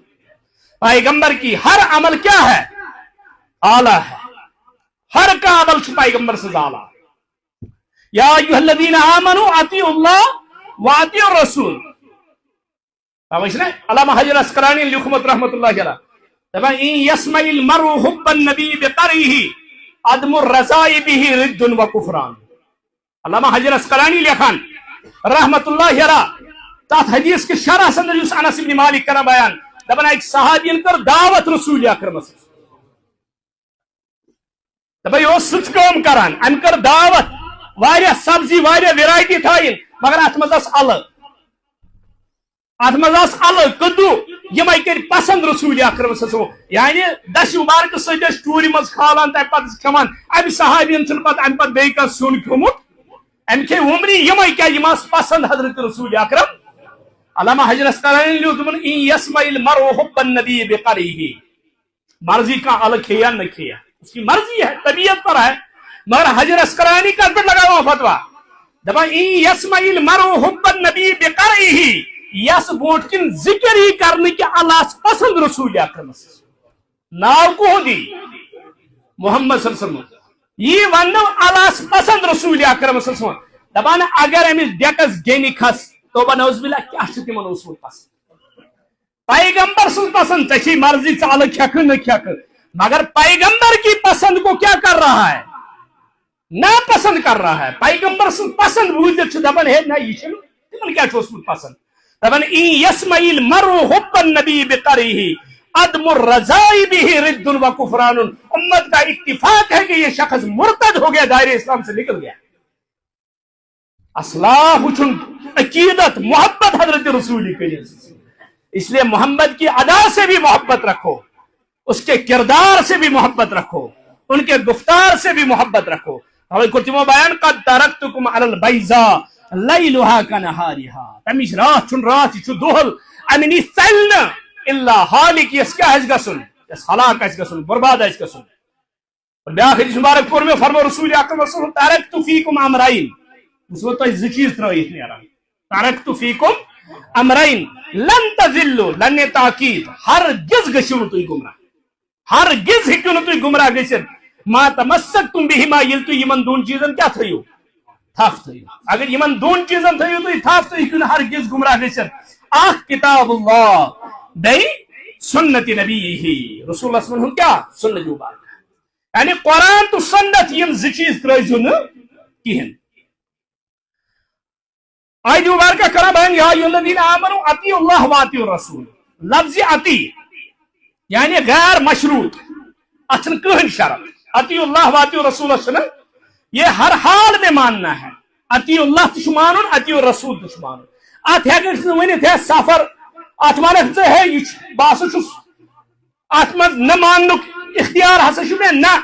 پیغمبر کی ہر عمل کیا ہے اعلیٰ ہے. ہر کا عمل پیغمبر سے اعلیٰ. یا ایھا الذین آمنوا اطیعوا اللہ واطیعوا الرسول. علامہ حجر اسقلانی لکھمت رحمت اللہ علیہ ان یسمع المرء حب النبی بقرئہ عدم الرضاء به رد و کفران. علامہ حجر اسقلانی لکھان رحمت اللہ علیہ تات حدیث کے شرح سندر یس انس بن مالک کرا بیان دپان ایک صحابین کر دعوت رسول اکرم دپان یہ سچ کام کران ام کر دعوت واریاہ سبزی واریاہ ویرائٹی تھائن مگر ات مز ال کدو یم کر پسند رسول اکرم یعنی دش مبارک ست ٹوری مز کھالان تمہ پتہ کھان ام صحابین چھ پتہ ام پتہ بیٚیہِ کانٛہہ سیُن کھیوٚمُت ام کھے ومنی یم کیا یم پسند حضرت رسول اکرم. علامہ حجر اسقلانی لیکھ ان یسمع المرء حب النبی بقرئہ. مرضی کا ال کھیا نہ کھیا اس کی مرضی ہے طبیعت پر ہے مگر حجر اسقلانی کا پر لگا ہوا فتوا دپان ان یسمع المرء حب النبی بقرئہ یس بوٹ کن ذکر ہی کرنے کے اللہ پسند رسول اکرم ناو کو دی محمد صلی اللہ علیہ وسلم یہ ونو اللہ پسند رسول اکرم صلی اللہ علیہ وسلم دپان اگر امس ڈیکس گینی کھس تو بنوز بلا کیا تمن اوسمت پسند پیغمبر سن پسند ٹھیک مرضی ثال کھیک نہ کھیک مگر پیغمبر کی پسند کو کیا کر رہا ہے نہ پسند کر رہا ہے. پیغمبر سن پسند بوجھت دپان ہے نہ یہ تمن کیا اوسمت پسند دپان ان یسمع المرء حب النبی بقرئہ عدم الرضاء به رد و کفران. امت کا اتفاق ہے کہ یہ شخص مرتد ہو گیا دائرے اسلام سے نکل گیا. اصلاح وچھن عقیدت محبت حضرت رسول کریم اس لیے محمد کی ادا سے بھی محبت رکھو اس کے کردار سے بھی محبت رکھو ان کے گفتار سے بھی محبت رکھو. تمو بیان قد ترکتکم علی البیضاء لیلها کنہارها تمش رات چھن رات چھ دہل امنی ژلن الا حالک یس کیا ہے گسن یس ہلاک ہے گسن برباد ہے گسن. اور بیاکھ حدیث مبارک پور میں فرمو رسول اکرم صلی اللہ علیہ وسلم ترکت فیکم امرین وہ تو زچیز ترائیت نیران ترکت فیکم امرین لن تذلوا لن تاکید ہرگز گژھو نہ تُہۍ گمراہ ہرگز ہیکو نہ تُہۍ گمراہ گژھِتھ ما تمسکتم بہما ییٚلہِ تُہۍ یمن دون چیزن کیا تھٲیِو تھپ تھٲیِو. اگر یمن دون چیزن تھٲیِو تُہۍ تھپ تُہۍ ہیکو نہ ہرگز گمراہ گژھِتھ. اکھ کتاب اللہ بیٚیہِ سنت نبیہ رسول اللہ صلی اللہ علیہ وسلم کیا سنت مبارک یعنی قرآن تو سنت یم زٕ چیز ترٲیزو نہ کہین. آیت مبارکہ کرا بیان یا ایھا الذین آمنوا اطیعوا اللہ واطیعوا الرسول. لفظ اطیع یعنی غیر مشروط اچھن کہن شرط. اطیعوا اللہ واطیعوا الرسول یہ ہر حال میں ماننا ہے. اطیعوا اللہ تہ مانن اطیعوا الرسول تہ مانن. ات ہیکس ونت ہے سفر ات ونک ہے یہ بہت چھس ات مز نہ ماننک اختیار ہسا میں نہ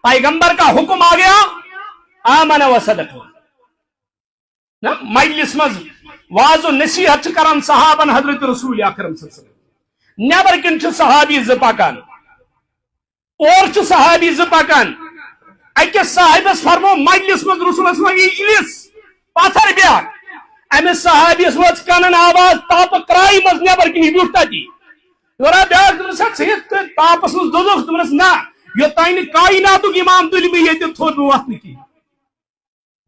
پیغمبر کا حکم آ گیا آمن و صدق نا مجلس مز واض و نصیحت کران صحابن حضرت رسول اکرم صلی اللہ علیہ وسلم. نیبر کن صحابی ز پکان اور صحابی ز پکان اکس صاحبس فرمو مجلس مز رسول اللہ اجلس پتھر بیاکھ امس صحابیس وچ کنن آواز تاپ کرائی مز نیبر کن بیٹھ تتی یورا بیاکھ دپنس ژٕ تاپس منٛز دوٚدُکھ دپنس نہ یوٚتانۍ نہٕ کایناتُک امام تُلہِ مےٚ ییٚتہِ تھوٚد بہٕ وۄتھٕ نہٕ کینٛہہ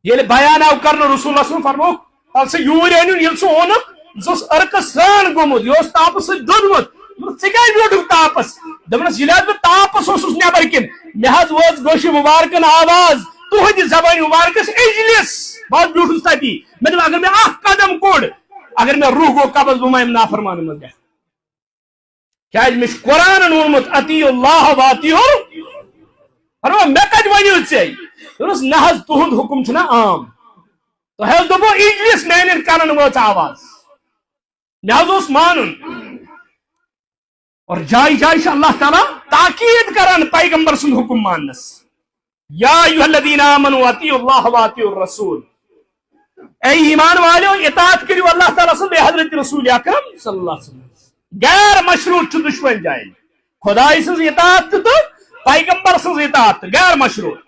ییٚلہِ بیان آو کرنہٕ رسول اللہ فرمووُکھ پتہٕ سُہ یوٗرۍ أنِن ییٚلہِ سُہ اوٚنُکھ سُہ اوس ارکہٕ سرٛان گوٚمُت یہِ اوس تاپہٕ سۭتۍ دوٚدمُت ژٕ کیازِ بیوٗٹھُکھ تاپس دپنس ییٚلہِ حظ بہٕ تاپس اوسُس نیبر کِنۍ مےٚ حظ وٲژ گوشہِ مُبارکن آواز تُہنٛدِ زبانہِ مُبارکس اجلس بہٕ حظ بیوٗٹھُس تتی مےٚ دوٚپ اگر مےٚ اکھ قدم کوٚڑ اگر مےٚ روح گوٚو قبض بہٕ ما یِمہٕ نافرمانن منٛز گژھِ کیازِ مےٚ چھُ قرآنن ووٚنمُت اطیعوا اللہ واطیعوا فرموو مےٚ کتہِ ؤنِو ژےٚ دوٚپنس نہ حظ تُہُنٛد حُکم چھُنہ عام تۄہہِ حظ دوٚپوٕ اجلس میانٮ۪ن کنن وٲژ آواز مےٚ حظ اوس مانُن اور جائے جائے چھُ اللہ تعالیٰ تاکید کران پیغمبر سُنٛد حُکم ماننس یا ایھا الذین آمنوا اطیعوا اللہ واطیعوا الرسول اے ایمان والیو اطاعت کٔرِو اللہ تعالیٰ سٕنٛز بیٚیہِ حضرت رسول اکرم صلی اللہ علیہ وسلم غیر مشروط چھُ دُشوَنۍ جایہِ خۄداے سٕنٛز اطاعت تہٕ پیغمبر سٕنٛز اطاعت تہٕ غیر مشروط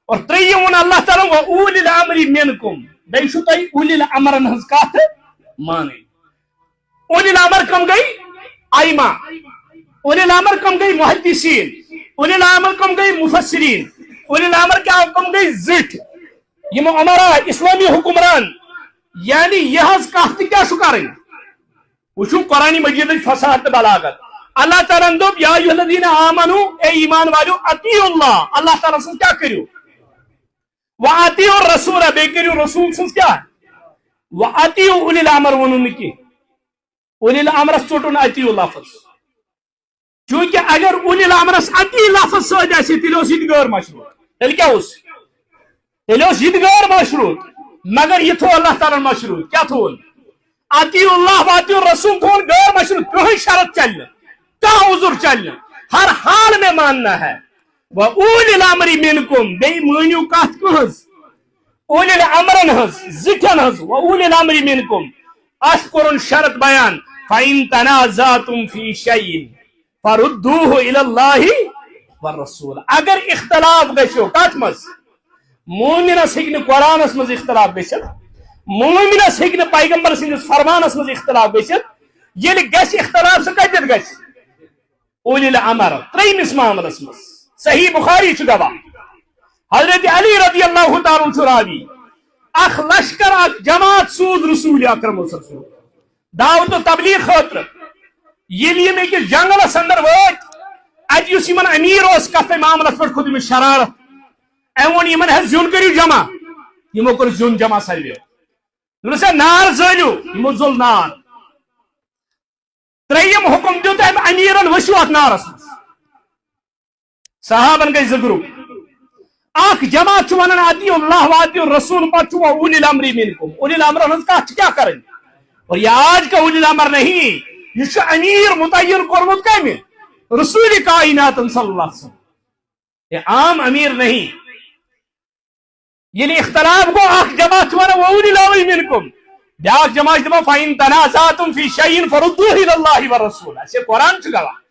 اور ترٛیٚیِم ووٚن اللہ تعالیٰ وَأوٗلِی الْأَمْرِ مِنکُم بیٚیہِ چھُو تۄہہِ اوٗلِی الْأَمرن ہٕنٛز کتھ مانٕنۍ اوٗلِی الْأَمر کم گٔے ائمہ اوٗلِی الْأمر کم گٔے محدثیٖن اوٗلِی الْأمر کم گٔے مُفسریٖن اوٗلِی الْأمر کم گٔے زِٹھۍ یِم عمرا اسلامی حکمران یعنی یِہٕنٛز کتھ تہِ کیاہ چھُ کرٕنۍ وٕچھو قرآنِ مجیدٕچ فصاحت تہٕ بلاغت اللہ تعالیٰ ہن دوٚپ یا ایھا الذین آمنوا اے ایمان والیو اطیعوا اللہ اللہ تعالیٰ سٕنٛز کیاہ کٔرِو واطیعوا الرسول بیٚیہِ کٔرِو رسول سٕنٛز کیاہ واطیعوا اوٗلِی الْأمر ووٚنُن نہٕ کینٛہہ اوٗلِی الْأمرس ژوٚٹُن اطیعوا لفظ چوٗنکہِ اگر اوٗلِی الْأمرس اطیع لفظ سۭتۍ آسہِ تیٚلہِ اوس یہِ تہِ غٲر مشروط تیٚلہِ کیاہ اوس تیٚلہِ اوس یہِ تہِ غٲر مشروط مگر یہِ تھوٚو اللہ تعالیٰ ہن مشروط کیاہ تھوٚوُن اطیعوا اللہ واطیعوا الرسول تھوٚوُن غٲر مشروط کٕہٕنۍ شرط چلہِ نہٕ کانٛہہ عذر چلہِ نہٕ ہر حال میں ماننا ہے وَأُولِی الْأَمْرِ مِنکُم بیٚیہِ مٲنِو کتھ کٕہٕنٛز اوٗلِی الْأَمرن ہٕنٛز زِٹھٮ۪ن ہٕنٛز وَأُولِی الْأَمْرِ مِنکُم اَتھ کوٚرُن شرط بیان فَإِن تَنَازَعْتُمْ فِی شَیْءٍ فَرُدُّوهُ إِلَى اللہِ وَالرَّسُولِ اگر اختلاف گژھیو کتھ منٛز مومنس ہیٚکہِ نہٕ قرآنس منٛز اختلاف گٔژھِتھ مومنس ہیٚکہِ نہٕ پیغمبر سٕنٛدِس فرمانس منٛز اختلاف گٔژھِتھ ییٚلہِ گژھِ اختلاف سُہ کتٮ۪تھ گژھِ اوٗلِی الْأَمر ترٛیٚیمِس معاملس منٛز صحیح بخاری چھُ گواہ حضرت علی رضی اللہ تعالیٰ چھُ راوی اکھ لشکر اکھ جماعت سوٗز رسول اکرم صلی اللہ علیہ وسلم دعوت و تبلیغ خٲطرٕ ییٚلہِ یِم أکِس جنگلس اندر وٲتۍ اتہِ یُس یِمن امیر اوس کتھ معاملس پٮ۪ٹھ کھوٚت أمِس شرارت أمۍ ووٚن یِمن حظ زیُن کٔرِو جمع یِمو کوٚر زیُن جمع ساروِیو دوٚپنس ہے نار زٲلِو یِمو زول نار ترٛیٚیِم حُکم دیُت أمۍ امیٖرن ؤسِو اتھ نارس منٛز صحابن گٔے زٕ گروپ اکھ جماعت چھُ ونان اطیعوا اللہ واطیعوا الرسول پتہٕ چھُ اوٗلِی الْأَمْرِ مِنکُم اوٗلِی الْأَمرن ہٕنٛز کتھ چھِ کیاہ کرٕنۍ اور یہ آج کا اوٗلِی الْأَمر نہیں یہ چھُ امیر متعین کوٚرمُت کمہِ رسول کائنات صلی اللہ علیہ وسلم یہ عام امیر نہیں ییٚلہِ اختلاف گوٚو اکھ جماعت چھُ ونان اوٗلِی الْأَمْرِ مِنکُم بیاکھ جماعت چھِ دپان فَإِن تَنَازَعْتُمْ فِی شَیْءٍ فَرُدُّوهُ إِلَى اللہِ وَالرَّسُولِ اَسہِ قرآن چھُ گواہ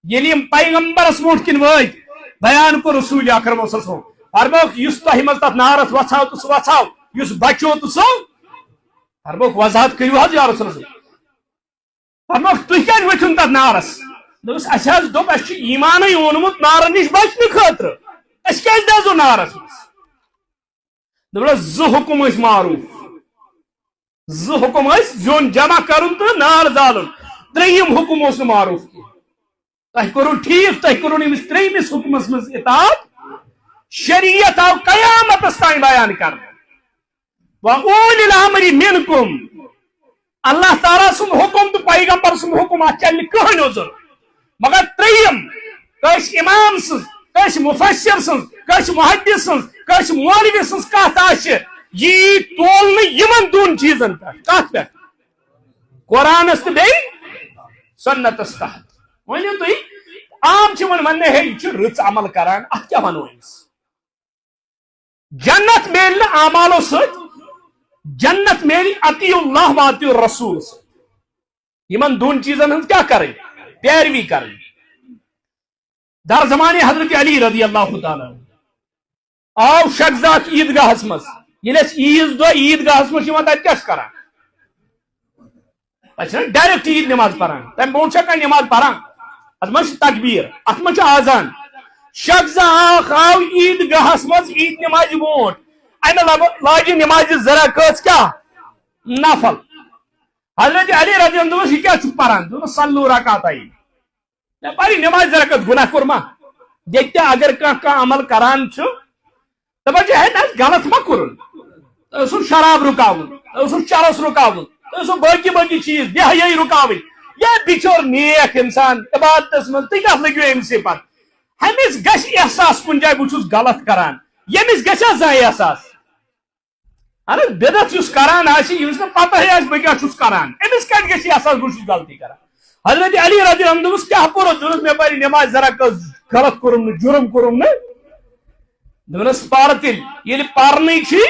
ییٚلہِ یِم پیغمبرس برونٛٹھ کِنۍ وٲتۍ بیان کوٚر رسول اکرم صلی اللہ علیہ وسلم فرمووُکھ یُس تۄہہِ منٛز تتھ نارس وژھاو تہٕ سُہ وژھاو یُس بچو تہٕ سُہ فرمووُکھ وضاحت کٔرِو حظ یا رسول اللہ فرمووُکھ تُہۍ کیازِ ؤتھِو تتھ نارس دوٚپُس اَسہِ حظ دوٚپ اَسہِ چھُ ایٖمانٕے اوٚنمُت نارن نِش بچنہٕ خٲطرٕ أسۍ کیازِ دزو نارس منٛز دوٚپنس زٕ حُکم ٲسۍ معروٗف زٕ حُکم ٲسۍ زیُن جمع کرُن تہٕ نار زالُن ترٛیٚیِم حُکم اوس نہٕ معروٗف کینٛہہ تۄہہِ کوٚروٕ ٹھیٖک تۄہہِ کوٚروٕ أمِس ترٛیٚیمِس حُکمس منٛز اطاعت شریعت آو قیامتس تانۍ بیان کرنہٕ وَأُولِی الْأَمْرِ مِنکُم اللہ تعالیٰ سُنٛد حُکم تہٕ پیغمبر سُنٛد حُکم اتھ چلہِ نہٕ کٕہٕنۍ عذر مگر ترٛیٚیِم کٲنٛسہِ امام سٕنٛز کٲنٛسہِ مُفسر سٕنٛز کٲنٛسہِ محدث سٕنٛز کٲنٛسہِ مولوی سٕنٛز کتھ آسہِ یہِ یی تولنہٕ یِمن دۄن چیٖزن پٮ۪ٹھ کتھ پٮ۪ٹھ قرآنس تہٕ بیٚیہِ سنتس تحت ؤنِو تُہۍ عام چھِ وۄنۍ وننہٕ ہے یہِ چھُ رٕژ عمل کران اتھ کیاہ ونو أمِس جنت میلہِ نہٕ اعمالو سۭتۍ جنت میلہِ اطیعوا اللہ واطیعوا الرسول سۭتۍ یِمن دۄن چیٖزن ہٕنٛز کیاہ کرٕنۍ پیروی کرٕنۍ در زمانہِ حضرت علی رضی اللہ تعالیٰ آو شخص اکھ عیٖدگاہس منٛز ییٚلہِ أسۍ عیٖذ دۄہ عیٖدگاہس منٛز چھِ یِوان تتہِ کیاہ چھِ کران ڈائریکٹ عید نماز پران تم برو نماز پران ات من تکبیر ات من آزان شخص آو عید گاہس مز عید نماز برو امہ لاجہ نماز ذرا کھچ کیا نفل حضرت علی رضی اللہ عنہ یہ کیا پران دوپس صلو رکعتین پری نماز ذرا کھچ گناہ کورما دیکھتے اگر کانٛہہ عمل کران دپان ہے نا غلط ما کورن شراب رکاون چرس رکاون باقی باقی چیز بے حیائی رکاون یہ بچور نیک انسان عبادتس من تھی کت لگو امس پتہ امس گژھِ احساس کن جائے بہٕ غلط کران یمس گژھِ زانٛہہ احساس اہن بدعت یُس کران آسہِ یمس نہٕ پتہ آسہِ بہٕ کیٛاہ چھُس کران امس کتہِ گژھِ احساس بہٕ چھُس غلطی کران حضرت علی رضی اللہ عنہ دوپُس کیٛاہ کوٚرُتھ دوٚپُس مےٚ پرِ نماز ذرا کٔژ غلط کوٚرُم نہٕ جُرم کوٚرُم نہٕ دوٚپنس پر تیٚلہِ ییٚلہِ پرنٕے چھُے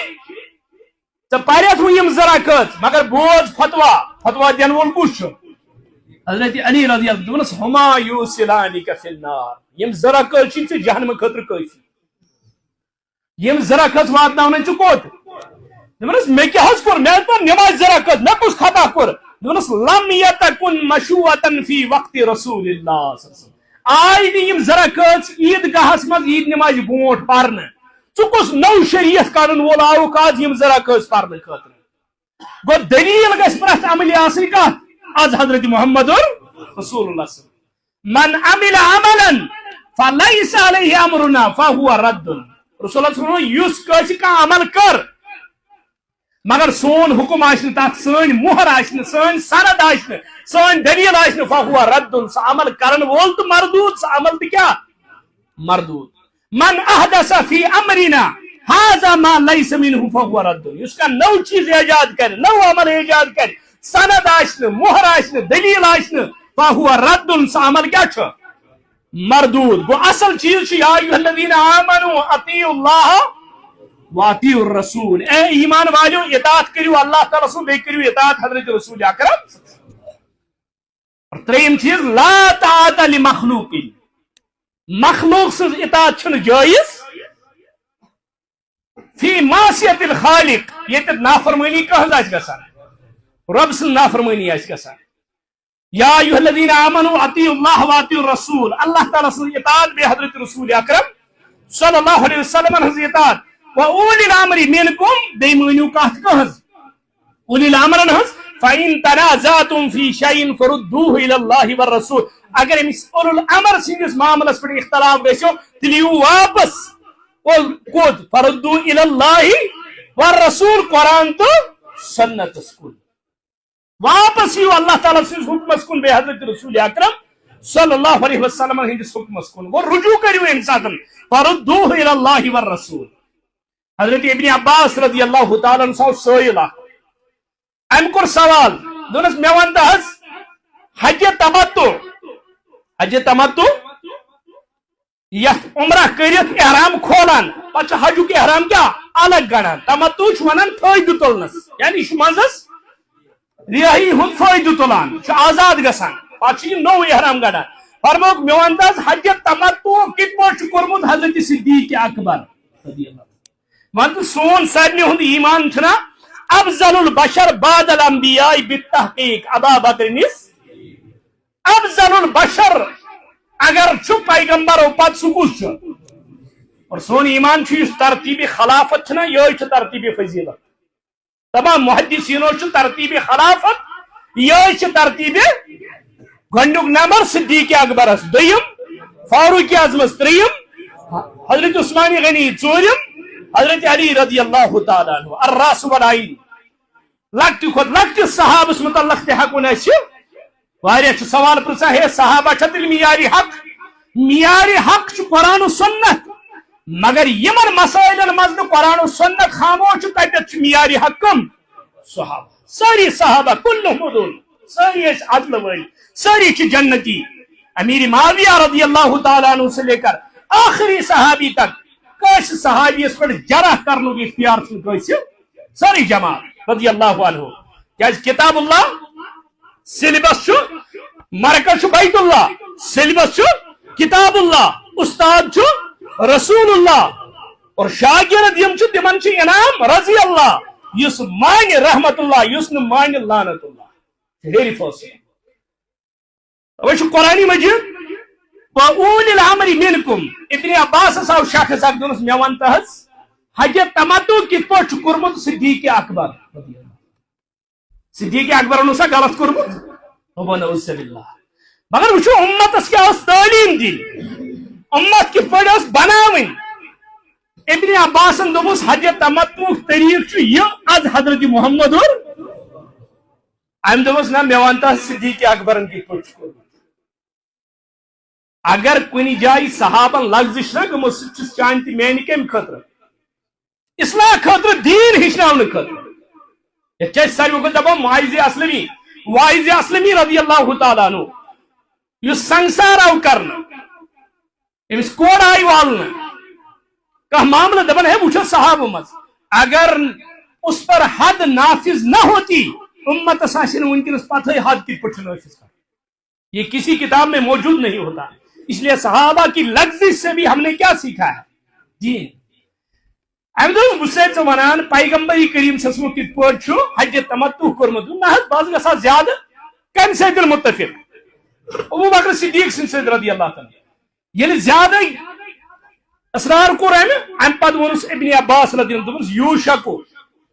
ژےٚ پریتھ وۄنۍ یم ذرا کٔژ مگر بوز فتوا دِنہٕ وول کُس چھُ حضرت علی رضی اللہ دوپنس ہما یوصلانک فی النار یم ذرا کٔژ چھِ ژےٚ جہنم خٲطرٕ کٲفی یم ذرا کٔژ واتناونٕے ژٕ کوٚت دوپنس مےٚ کیٛاہ حظ کوٚر مےٚ حظ پر نماز ذرا کٔژ مےٚ کُس خطا کوٚر دوپنس لم یتکن مشوۃ فی وقت رسول اللہ صلی اللہ علیہ وسلم آئی نہٕ یم ذرا کٔژ عید گاہس منٛز عید نماز برونٛٹھ پرنہٕ ژٕ کُس نو شریعت کڑن وول آوُکھ آز یم ذرا کٔژ پرنہٕ خٲطرٕ گوٚو دلیٖل گژھِ پرٛٮ۪تھ عملہِ آسٕنۍ کتھ از حضرت محمد رسول اللہ صلی اللہ علیہ وسلم من عمل عملا فلیس علیہ امرنا فہو رد رسول اللہ صلی اللہ علیہ وسلم یُس کٲنٛسہِ کانٛہہ عمل کر مگر سون حکم آسہِ نہٕ تتھ سٲنۍ مۄہر آسہِ نہٕ سٲنۍ سند آسہِ نہٕ سٲنۍ دلیٖل آسہِ نہٕ فہو رد سُہ عمل کرن وول تہٕ مردود سُہ عمل تہِ کیٛاہ مردود من احدث فی امرنا هذا ما ليس منه فهو رد یُس کانٛہہ نٔو چیٖز ایجاد کرِ نٔو عمل ایجاد کرِ سند آسہِ نہٕ مۄہر آسہِ نہٕ دلیٖل آسہِ نہٕ فهو رد سُہ عمل کیٛاہ چھُ مردود گوٚو اصل چیٖز چھُ یا ایھا الذین آمنوا اطیعوا اللہ واطیعوا الرسول اے ایمان والیو اطاعت کریو اللہ تعالیٰ سُنٛد بیٚیہِ کریو اطاعت حضرت رسول اکرم اور ترٛیٚیِم چیٖز لا طاعۃ لمخلوق مخلوق سٕنٛز اطاعت چھنہٕ جٲیز فی معصیت الخالق ییٚتہِ نافرمٲنی کٕہٕنٛز آسہِ گژھان رب سٕنٛز نافرمٲنی آسہِ گژھان یا ایھا الذین آمنوا اطیعوا اللہ واطیعوا الرسول اللہ تعالیٰ سٕنٛز اطاعت بیٚیہِ حضرت رسول اکرم صلی اللہ علیہ وسلم ہٕنٛز اطاعت وأولی الامر منکم بیٚیہِ مٲنِو کتھ کٕہٕنٛز اولی الامرن ہٕنٛز فإن تنازعتم فی شیء فردوه إلى الله والرسول اگر أمس اولو الامر سٕنٛدِس معاملس پٮ۪ٹھ اختلاف گژھیو تیٚلہِ یِیِو واپس کوٚت فردوه إلى الله والرسول قرآن تہٕ سنتس کُن واپس یِیِو اللہ تعالیٰ سٕنٛدِس حُکمس کُن بیٚیہِ حضرت رسول اکرم صلی اللہ علیہ وسلم ہٕنٛدِس حُکمس کُن گوٚو رجوع کٔرِو امہِ ساتہٕ فردوه إلى الله والرسول حضرت ابن عباس رضی اللہ تعالیٰ عنہ سُہ سٲیِل اکھ أمۍ کوٚر سوال دوٚپنس مےٚ ون تہٕ حظ حجہِ تمتع یتھ عمرہ کٔرِتھ احرام کھولان پتہٕ چھُ حجُک احرام کیٛاہ الگ گنڈان تمتع چھُ ونان فٲیدٕ تُلنس یعنی یہِ چھُ منٛزس رِہٲیی ہُنٛد فٲیدٕ تُلان چھُ آزاد گژھان پتہٕ چھُ یہِ نوٚو احرام گنڈان فرمووُکھ مےٚ ون تہٕ حظ حجہِ تمتع کِتھ پٲٹھۍ چھُ کوٚرمُت حضرت صدیق اکبر ون تہٕ سون سارنٕے ہُنٛد ایمان چھُنا افضل البشر بعد الانبیاء بالتحقیق ابا بکر افضل البشر اگر چھُ پیغمبرو پتہٕ سُہ کُس چھُ اور سون ایمان چھُ یُس ترتیٖبِ خلافت چھُنا یِہوے چھُ ترتیٖبِ فضیلت تمام محدثیٖنو چھُ ترتیٖبِ خلافت یِہوے چھِ ترتیٖبِ گۄڈنیُک نمبر صدیق اکبرس دوٚیِم فاروق اعظمس ترٛیٚیِم حضرت عثمان غنی ژوٗرِم حضرت علی رضی اللہ تعالیٰ عنہ الراس والعین لکٹہِ کھۄتہٕ لکٹِس صحابس متعلق تہِ ہٮ۪کون أسۍ واریاہ چھِ سوال پرژھان ہے صحابہ چھا تیٚلہِ معیارِ حق چھُ قرآن و سنت مگر یمن مسائلن منٛز نہٕ قرآن و سنت خاموش چھُ تتٮ۪تھ چھُ معیارِ حق کم صحابہ سٲری صحابہ کلہم عدول سٲری ٲسۍ عدلہٕ وٲلۍ سٲری چھِ جنتی امیر معاویہ رضی اللہ تعالیٰ عنہ سے لے کر آخری صحابی تک کٲنٛسہِ صحابیس پٮ۪ٹھ جرح کرنُک اختیار چھُنہٕ کٲنٛسہِ سٲری جماعت رضی اللہ عنہ کیٛازِ کتاب اللہ سیلبس چھُ مرکز چھُ بیت اللہ سیلبس چھُ کتاب اللہ استاد چھُ رسول اللہ اور شاگرد یم چھِ تمن چھُ انعام رضی اللہ یُس مانہِ رحمت اللہ یُس نہٕ مانہِ لعنت اللہ ہیری فٲصلہٕ وہ قرآن مجید وَأُولِي الْأَمْرِ مِنْكُمْ ابن عباس آو شخص اکھ دونس مےٚ وَن تہٕ حظ حج تمتع کِتھ پٲٹھۍ چھُ کوٚرمُت صدیق اکبر صدیق اکبرن اوسا غلط کوٚرمُت نعوذ باللہ مگر وٕچھو اُمتس کیٛاہ ٲس تعلیٖم دِنۍ اُمت کِتھ پٲٹھۍ ٲس بناوٕنۍ ابن عباسن دوٚپُس حج تمتعُک طریٖقہٕ چھُ یہِ از حضرت محمد أمۍ دوٚپُس نہ مےٚ وَن تہٕ صدیق اکبرن کِتھ پٲٹھۍ چھُ کوٚرمُت اگر کُنہِ جایہِ صحابن لغزش نہ گٔمٕژ سُہ چھُ چانہِ تہِ میانہِ کمہِ خٲطرٕ اصلاح خٲطرٕ دیٖن ہیٚچھناونہٕ خٲطرٕ یتھ چھِ أسۍ ساروی کھۄتہٕ دپان واعظ اسلمی رضی اللہ تعالیٰ عنہ یُس سنگسار آو کرنہٕ أمِس کورِ آیہِ والنہٕ کانٛہہ معاملہٕ دپان ہے وٕچھو صحابہٕ منٛز اگر اس پر حد نافذ نہ ہوتی امتس آسہِ نہٕ وٕنکیٚنس پتہٕ حد کِتھ پٲٹھۍ چھِ نافذ کران یہ کسی کتاب میں موجود نہیں ہوتا اس لیے صحابہ کی لغزش سے بھی ہم نے کیا سیکھا ہے دین امہ دۄپ بہٕ چھُسے ژےٚ ونان پیغمبر کریم صلی اللہ علیہ وسلم کِتھ پٲٹھۍ چھُ حج تمتع کوٚرمُت نہ حظ بہٕ حظ گژھٕ زیادٕ کمہِ سۭتۍ مُتفق ابو بکر صدیق سٕنٛدۍ سۭتۍ رضی اللہ تعالیٰ ییٚلہِ زیادٕ اصرار کوٚر امہِ پتہٕ ووٚنُس ابن عباس رضی اللہ دوٚپُس یوٗشکُ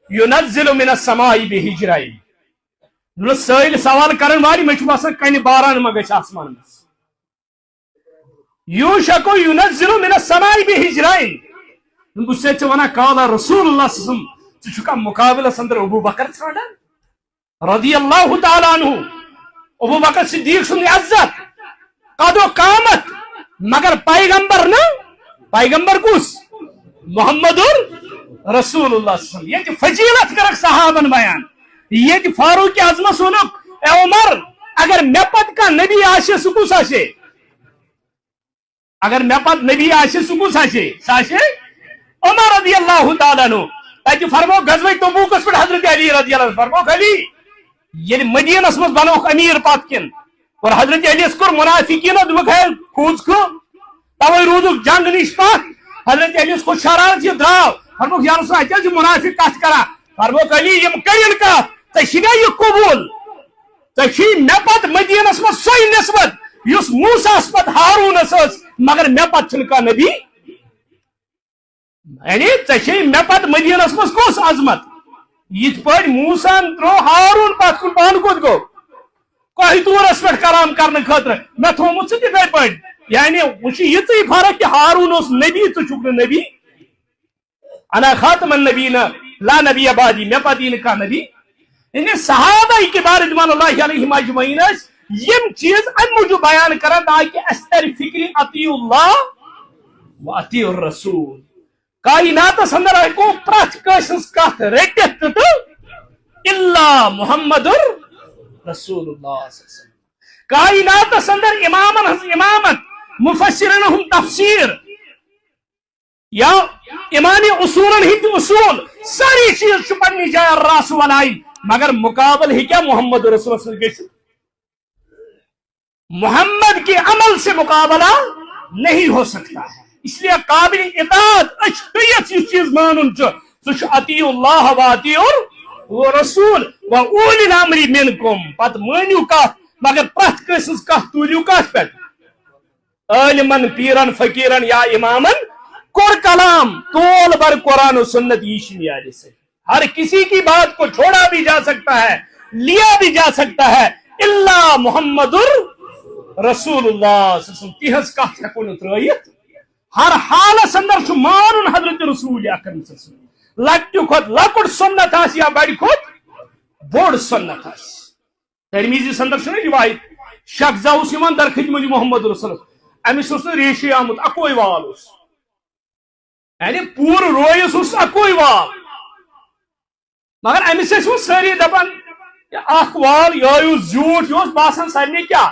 یُنزِلُ مِن السماء بِحِجرَیْنِ دوٚپُس سٲیل سوال کرن والی مےٚ چھُ باسان کنہِ باران ما گژھِ آسمان منٛز یوٗشکُ یُنزِلُ مِن السماء بِحِجرَیْنِ بہٕ چھُسے ژےٚ ونان قال رسول اللہ صلی اللہ علیہ وسلم ژٕ چھُکھا مُقابلس اندر ابو بکر ژھانڈان رضی اللہ تعالیٰ عنہ ابو بکر صدیق سُنٛد عزت قد و قامت مگر پیغمبر نا پیغمبر کُس محمد رسول اللہ صلی اللہ علیہ وسلم یہ فضیلت کرکھ صحابن بیان یہ فاروق اعظمس وونُکھ اے عمر اگر مے پتہٕ کانٛہہ نبی آسہِ سُہ کُس آسہِ اگر مے پتہٕ نبی آسہِ سُہ کُس آسہِ سُہ آسہِ عمر رضی اللہ تعالیٰ عنہ تتہِ فرموو غزوہ تبوکس پٮ۪ٹھ حضرت علی رضی اللہ عنہ فرمووکھ علی ییٚلہِ مدینس منٛز بنووُکھ امیر پتہٕ کِن اور حضرت علی یس کوٚر منافقیٖنو دوٚپُکھ ہے کھوٗژکھٕ توے روٗدُکھ جنگ نِش پتھ حضرت علی یس کھوٚت شرارت یہِ درٛاو فرمووکھ یا رسول اللہ اَتہِ حظ چھِ منافق کتھ کران فرمووکھ علی یِم کٔرِن کتھ ژےٚ چھِ نا یہِ قبوٗل ژےٚ چھُے مےٚ پتہٕ مدینس منٛز سۄے نسبت یُس موساہس پتہٕ ہاروٗنس ٲس مگر مےٚ پتہٕ چھُنہٕ کانٛہہ نبی یعنی ژےٚ چھے مےٚ پتہٕ مدینس منٛز کۄس عظمت یِتھ پٲٹھۍ موساہن ترٛوو ہاروٗن پتھ کُن پانہٕ کوٚت گوٚو کوہِ طوٗرس پٮ۪ٹھ کلام کرنہٕ خٲطرٕ مےٚ تھوٚومُت ژٕ تِتھے پٲٹھۍ یعنی وۄنۍ چھِ یِژٕے فرق کہِ ہاروٗن اوس نبی ژٕ چھُکھ نہٕ نبی انا خاتم النبیین لا نبی بعدی مےٚ پتہٕ یی نہٕ کانٛہہ نبی یعنی صحابہ کبار رضوان اللہ علیہم اجمعین ٲسۍ یِم چیٖز امہِ موٗجوٗب بیان کران تاکہِ اَسہِ ترِ فِکرِ اطیعوا اللہ و اطیعوا الرسول کائناتس اندر ہیٚکو پرٛٮ۪تھ کٲنٛسہِ ہٕنٛز کتھ رٔٹِتھ تہٕ الا محمد رسول اللہ صلی اللہ علیہ وسلم کائناتس اندر امامن ہٕنٛز امامت مفسرن ہُنٛد تفسیر یا امام اصولن ہٕنٛدۍ اصول سٲری چیٖز چھِ پننہِ جایہِ راس والعین مگر مقابل ہیٚکیٛاہ محمد رسول سۭتۍ گٔژھِتھ محمد کے عمل سے مقابلہ نہیں ہو سکتا ہے اس لیے قابل اطاعت اچھیت یہ چیز مانن سہ اطیع اللہ و اطیع رسول و اولی الامر منکم پت مانیو کت مگر پرٛٮ۪تھ کٲنٛسہِ ہٕنٛز کتھ توٗرِو کتھ پٮ۪ٹھ عالمن پیرن فقیرن یا امامن کوٚر کلام تول بر قرآن و سنت یہ معیار سے ہر کسی کی بات کو چھوڑا بھی جا سکتا ہے لیا بھی جا سکتا ہے الا محمد رسول اللہ صلی اللہ علیہ وسلم تہذ کتھ ہیٚکو نہٕ ترٲیِتھ ہر حالس اندر چھُ مانُن حضرت رسول اکرم صلی اللہ علیہ وسلم لۄکٹہِ کھۄتہٕ لۄکُٹ سنت آسہِ یا بڑِ کھۄتہٕ بوٚڑ سنت آسہِ ترمیٖزیس اندر چھُنہ روایت شخصا اوس یِوان درخٕتۍ منٛز محمد رسول أمِس اوس نہٕ ریشے آمُت اکوے وال اوس یعنی پوٗرٕ رویس اوس اکوے وال مگر أمِس ٲسۍ وۄنۍ سٲری دپان اکھ وال یہِ اوس زیوٗٹھ یہِ اوس باسان سارنٕے کیٛاہ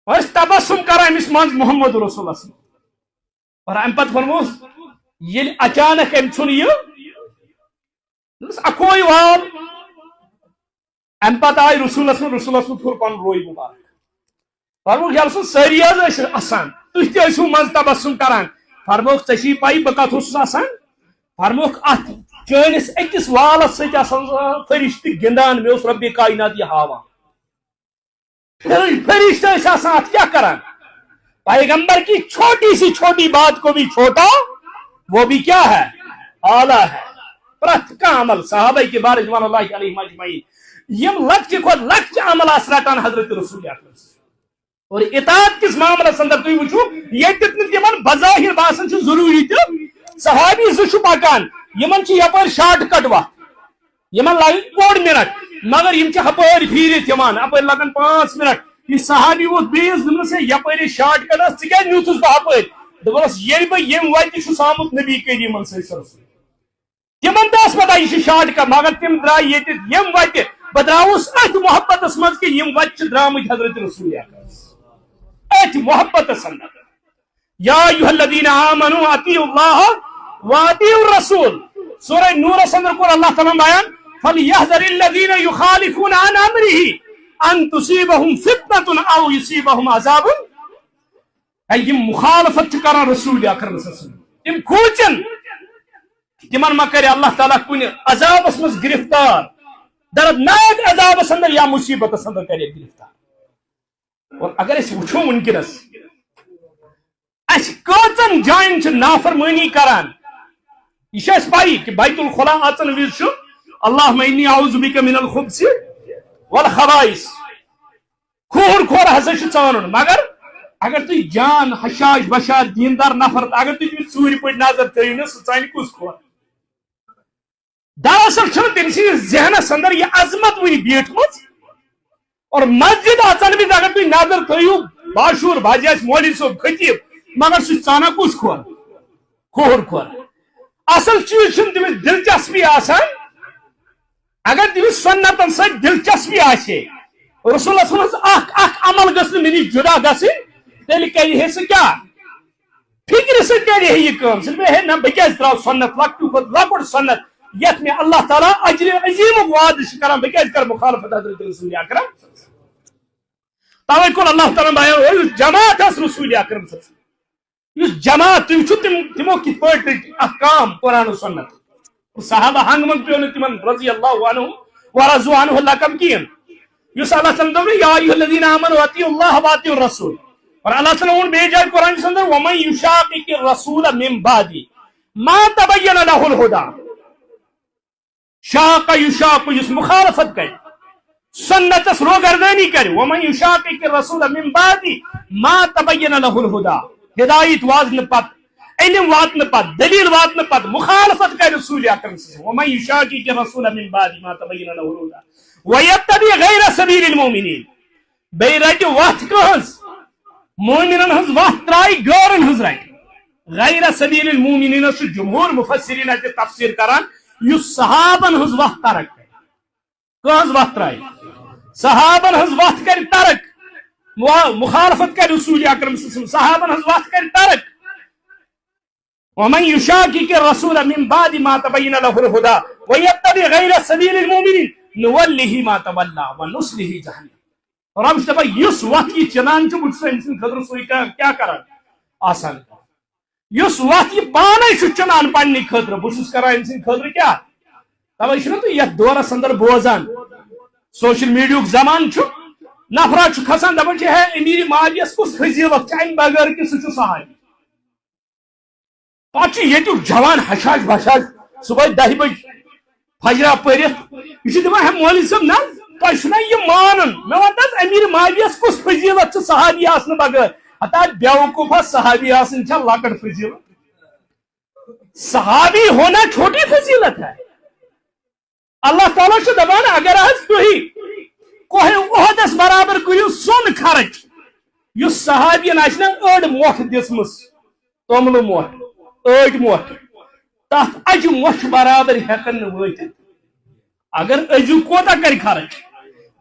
ٲسۍ تبسم کران أمِس منٛز محمد رسول اللہ اور امہِ پتہٕ فرموس ییٚلہِ اچانک أمۍ ژھُن یہِ دوٚپُس اکوے وال امہِ پتہٕ آیہِ رسول اللہ پھُر پنُن روے مُبارک فرموکھ یا رسول سٲری حظ ٲسۍ اسان تُہۍ تہِ ٲسِو منٛزٕ تبسم کران فرموکھ ژےٚ چھِی پاے بہٕ کتھ اوسُس آسان فرموکھ اتھ چٲنِس أکِس والس سۭتۍ آسان فرشتہٕ گِنٛدان مےٚ اوس رۄبِ کائنات یہِ ہاوان فرشتہ ٲسۍ آسان اتھ کیٛاہ کران پیغمبر کی چھوٹی سی چھوٹی بات کو بھی چھوٹا وہ بھی کیا ہے اعلیٰ ہے پرٛٮ۪تھ کانٛہہ عمل صحابہ کبار رضوان اللہ علیہم اجمعین یم لکچہِ کھۄتہٕ لکچہِ عمل آسہٕ رٹان حضرت رسول اکرم اور اطاعت کس معاملس اندر تُہۍ وٕچھِو ییٚتہِ نہٕ تِمن بظاہر باسان چھُ ضروٗری تہِ صحابی زٕ چھُ پکان یمن چھِ یپٲرۍ شارٹ کٹ وتھ یمن لگہِ 1 منٹ مگر یم چھِ ہپٲرۍ پھیٖرِتھ یِوان اپٲرۍ لگان 5 منٹ یہ صحابی ووت بیٚیِس دوٚپنس ہے یپٲرۍ شارٹ کٹس ژٕ کیٛازِ نیوٗتھُس بہٕ ہپٲرۍ دوٚپنس ییٚلہِ بہٕ ییٚمہِ وتہِ چھُس آمُت نبی کریٖمن سۭتۍ تمن تہِ ٲس پتہ یہِ چھُ شارٹ کٹ مگر تِم درٛاے ییٚتہِ ییٚمہِ وتہِ بہٕ درٛاوُس أتھۍ محبتس منٛز کہِ یِم وتہِ چھِ درٛامٕتۍ حضرت رسول أتھۍ محبتس اندر یا ایُہا الذین آمنوا اطیعوا اللہ واطیعوا الرسول سورہ نورس اندر کوٚر اللہ تعالیٰ بیان فلیحذر الذین یخالفون عن امرہ ان تصیبہم فتنة او یصیبہم عذاب یم مخالفت چھِ کران رسول اکرم صلی اللہ علیہ وسلم تم کھوٗژن تمن ما کرِ اللہ تعالیٰ کُنہِ عذابس منٛز گرفتار دردناک عذابس اندر یا مصیبتس اندر کرِ گرفتار اور اگر أسۍ وٕچھو وٕنکیٚنس اَسہِ کۭژن جاین چھِ نافرمٲنی کران یہ چھِ اَسہِ پایی کہ بیت الخلا اژن وِزِ چھُ اللہُمَ اِنِّی اعوذ بِکَ مِنَ الخُبثِ والخبائث کھوٗر کھور ہسا چھُ ژانُن مگر اگر تُہۍ جان حشاش بشاش دیندار نفر اگر تُہۍ تٔمِس ژوٗرِ پٲٹھۍ نظر ترٲیِو نہ سُہ ژانہِ کُس کھور دراصل چھُنہٕ تٔمۍ سٕنٛدِس ذہنس اندر یہِ عظمت وٕنہِ بیٖٹھمٕژ اور مسجد اژن وِزِ اگر تُہۍ نظر ترٲیِو باشوٗر بجہِ آسہِ مولوی صٲب خطیٖب مگر سُہ چھُ ژانان کُس کھور کھوٗر کھور اصل چیٖز چھُنہٕ تٔمِس دلچسپی آسان اگر تٔمِس سنتن سۭتۍ دلچسپی آسہِ رسولس منٛز اکھ عمل گژھِ نہٕ مےٚ نِش جدا گژھٕنۍ تیٚلہِ کرِ ہے سُہ کیٛاہ فکرِ سۭتۍ کرِ ہے یہِ کٲم سُہ دپہِ ہے نہ بہٕ کیٛازِ تراو سنت لۄکٹہِ کھۄتہٕ لۄکُٹ سنت یتھ مےٚ اللہ تعالیٰ اجرِ عظیٖمُک وعدٕ چھُ کران بہٕ کیٛازِ کرٕ مخالفت حضرت رسول اکرم توے کوٚر اللہ تعالیٰ بیان یُس جماعت ٲس رسول اکرم یُس جماعت تُہۍ وٕچھِو تِمو کِتھ پٲٹھۍ رٔٹۍ اکھ کام قرآن و سنت صحابہ ہنٛگ منٛگ پیوٚو نہٕ تِمن رضی اللہ عنہُم ورضوا عنہُ لقب کِہیٖنۍ یُس اللہ تعالیٰ دوٚپ یا ایُہا الذین آمنوا اطیعوا اللہ واطیعوا الرسول اور اللہ تعالیٰ ووٚن بیٚیہِ جایہِ قرآنس اندر ومن یشاقق الرسول من بعد ما تبین لہ الہدی شاق یشاق یُس مخالفت کرِ سنتس روگردانی کرِ ومن یشاقق الرسول من بعد ما تبین لہ الہدی ہدایت واتنہٕ پتہٕ علم واتنہٕ پتہٕ دلیل واتنہٕ پتہٕ مخالفت کرِ رسول اکرم ومن یشاقق الرسول من بعد ما تبین لہ الہدی ویتبع غیر سبیل المؤمنین بیٚیہِ رٹہِ وتھ کٕہٕنٛز مومنن ہنٛز وتھ ترایہِ غٲرن ہنٛز رٹہِ غیر سبیل المؤمنین چھُ جمہوٗر مفسرین اتہِ تفسیٖر کران یُس صحابن ہنٛز وتھ ترک کرِ کٕہٕنٛز وتھ ترایہِ صحابن ہنٛز وتھ کرِ ترک مخالفت کرِ رسول اکرم صحابن ہنٛز وتھ کرِ ترک ومن یشاقق الرسول من بعد ما تبین لہ الہدی ویتبع غیر سبیل المؤمنین نولہ ما تولی ونصلہ جہنم رب چھُ دپان یُس وتھ یہِ چنان چھُ بہٕ چھُس أمۍ سٕنٛدِ خٲطرٕ سُے کیٛاہ کران آسان یُس وتھ یہِ پانے چھُ چُنان پننہِ خٲطرٕ بہٕ چھُس کران أمۍ سٕنٛدِ خٲطرٕ کیٛاہ توے چھُنہ تُہۍ یتھ دورس اندر بوزان سوشل میڈیاہُک زمانہٕ چھُ نفرا چھُ کھسان دپان چھِ ہے امیٖر مالیس کُس فضیلت چھِ امہِ بغٲر کہِ سُہ چھُ صحابی پتہٕ چھُ ییٚتیُک جوان حشاش بشاش صبحٲے 10 بجہِ فجرا پٔرِتھ یہِ چھُ دپان ہے مولوی صٲب نہ تۄہہِ چھُنا یہِ مانُن مےٚ وَن تہٕ امیٖر مالیس کُس فضیلت چھِ صحابی آسنہٕ بغٲر ہتا بیوقوٗفا صحابی آسٕنۍ چھا لۄکٕٹ فضیلت صحابی ہونا چھوٹی فضیلت ہے اللہ تعالیٰ چھُ دپان اگر حظ تُہۍ کوہِ عہدس برابر کٔرِو سۄن خرچ یُس صحابین آسہِ نا أڑ مۄٹھ دِژمٕژ توٚملہٕ مۄٹھ أڑۍ مۄٹھ تتھ اجہِ مۄچھ برابر ہٮ۪کن نہٕ وٲتِتھ اگر أزیُک کوتاہ کرِ خرچ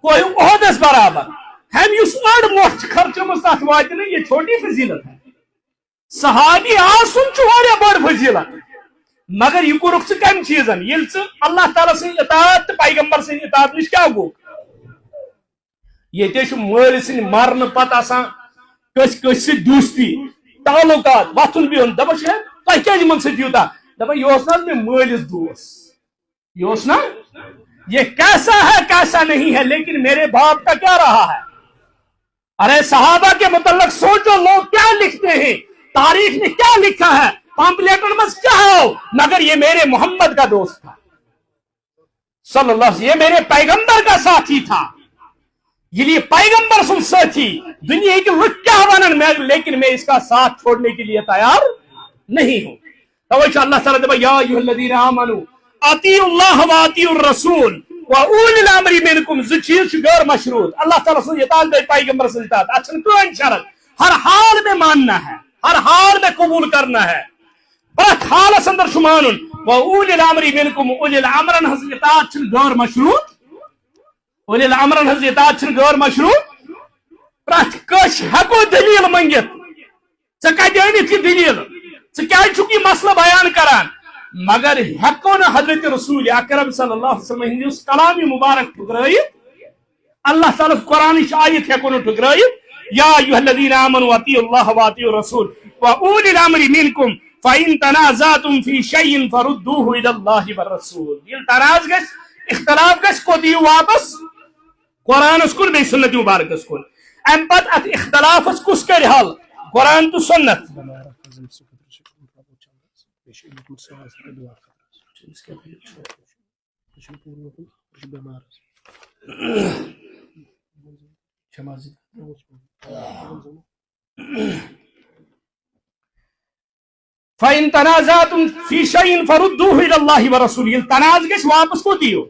کوہِ عہدس برابر ہم یُس أڑ مۄٹھ چھِ خرچٲمٕژ تتھ واتہِ نہٕ یہِ چھوٹی فضیلت ہے صحابی آسُن چھُ واریاہ بٔڑ فضیلت مگر یہ کوٚرُکھ ژٕ کمہِ چیٖزن ییٚلہِ ژٕ اللہ تعالیٰ سٕنٛدۍ اطاعت تہٕ پیغمبر سٕنٛدۍ اطاعت نِش کیٛاہ گوٚو ییٚتہِ چھُ مٲلۍ سٕنٛدۍ مرنہٕ پتہٕ آسان کٲنٛسہِ کٲنٛسہِ سۭتۍ دوستی تعلقات وۄتھُن بِہُن دپان چھِ ہے تۄہہِ کیٛازِ یِمن سۭتۍ یوٗتاہ دپان یہِ اوس نہ حظ مےٚ مٲلِس دوس نا یہ کیسا ہے کیسا نہیں ہے، لیکن میرے باپ کا کیا رہا ہے؟ ارے صحابہ کے متعلق سوچو، لوگ کیا لکھتے ہیں، تاریخ نے کیا لکھا ہے، پامپلیٹوں میں کیا ہو، مگر یہ میرے محمد کا دوست تھا صلی اللہ علیہ وسلم، یہ میرے پیغمبر کا ساتھی تھا، یہ پیغمبر سن ساتھی دنیا کی لوگ کیا بنن، لیکن میں اس کا ساتھ چھوڑنے کے لیے تیار نہیں ہوں۔ تو اللہ تعالیٰ دے یا ایھا الذین آمنوا اطیعوا اللہ واطیعوا الرسول واولی الامر منکم، زٕ چیز غیر مشروط، اللہ تعالیٰ سن اطاعت بے پیغمبر سن اطاعت، اچھا کوئی شرط، ہر حال میں ماننا ہے، ہر حال میں قبول کرنا ہے، پرت حالس اندر چھ مانن، واولی الامر منکم، اولی الامرن ہنز اطاعت غیر مشروط، اولی الامرن ہنز اطاعت غیر مشروط، پرت کش ہیکو دلیل منگت، ژے کتہِ أنِتھ یہِ دلیل، ژٕ کیازِ چھُکھ یہِ مسئلہ بیان کران، مگر ہیکو نہ حضرت رسول اکرم صلی اللہ علیہ وسلم ہندس کلام مبارک ٹھکرائت، اللہ تعالیٰ قرآن آیت ہیکو نہ ٹھکرائت، یا ایھا الذین آمنوا اطیعوا اللہ واطیعوا الرسول واولی الامر منکم فإن تنازعتم فی شیء فردوه الی اللہ والرسول، یل تنازع گژھِ، اختلاف گژھِ، کو دِیِو واپس قرآنس کن بیٚیہِ سنت مبارکس کن، امہ پتہٕ اتھ اختلافس کس کرِ حل، قرآن تو سنت۔ فَإِن تَنَازَعْتُمْ فِي شَيْءٍ فَرُدُّوهُ إِلَى اللَّهِ وَرَسُولِهِ، یل تنازع گژھِ واپس کو دیو،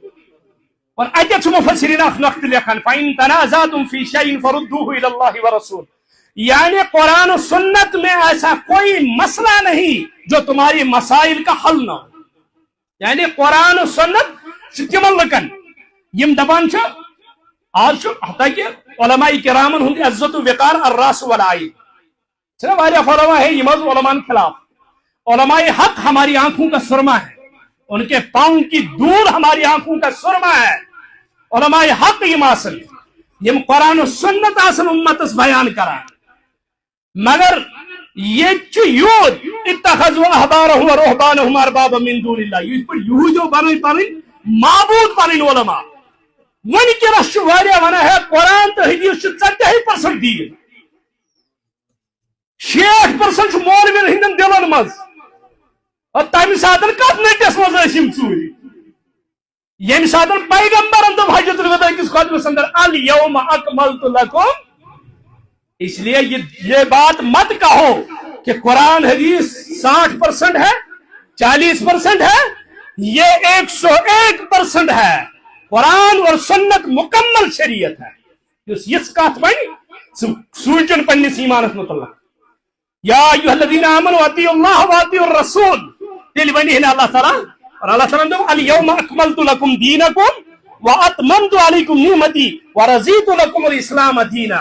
اور اتھ چھ مفسرین اکھ نقط لکھان فَإِن تَنَازَعْتُمْ فِي شَيْءٍ فَرُدُّوهُ إِلَى اللَّهِ وَرَسُولِهِ، یعنی قرآن و سنت میں ایسا کوئی مسئلہ نہیں جو تمہاری مسائل کا حل نہ ہو، یعنی قرآن و سنت تمن لکن یم دپان آج حتیٰ کہ علماء کرامن ہند عزت و وقار الراس والعین، صرف واریاہ علماء ہے یم علماء خلاف، علماء حق ہماری آنکھوں کا سرما ہے، ان کے پاؤں کی دھول ہماری آنکھوں کا سرما ہے، علماء حق یم آسن، یم قرآن و سنت آسن امتس بیان کران، مگر یہ یود اتخذوا احبارهم ورهبانهم اربابا من دون اللہ، یہ پر یہودیو بنائی پنن معبود پنن علماء، ونکس واریاہ ونان ہے قرآن تو حدیث 40% دین، 60% مولوین ہندن دلن مز، اور تمہ سات کت نٹس مز یم ژوٗرِ، یمہ سات پیغمبرن دوٚپ حجۃ الوداع کس خطبس اندر الیوم اکملت لکم، اس لیے یہ بات مت کہو کہ قرآن حدیث 60% ہے، 40% ہے، یہ 101% ہے، قرآن اور سنت مکمل شریعت ہے، اس کت بن سوچن پنس ایمانس متعلق، یا ایھا الذین آمنوا اطیعوا اللہ واطیعوا الرسول، تیل ون اللہ تعالیٰ، اور اللہ تعالیٰ دوٚپ الیوم اکملت لکم دینکم واتممت علیکم نعمتی ورضیت لکم الاسلام دینا،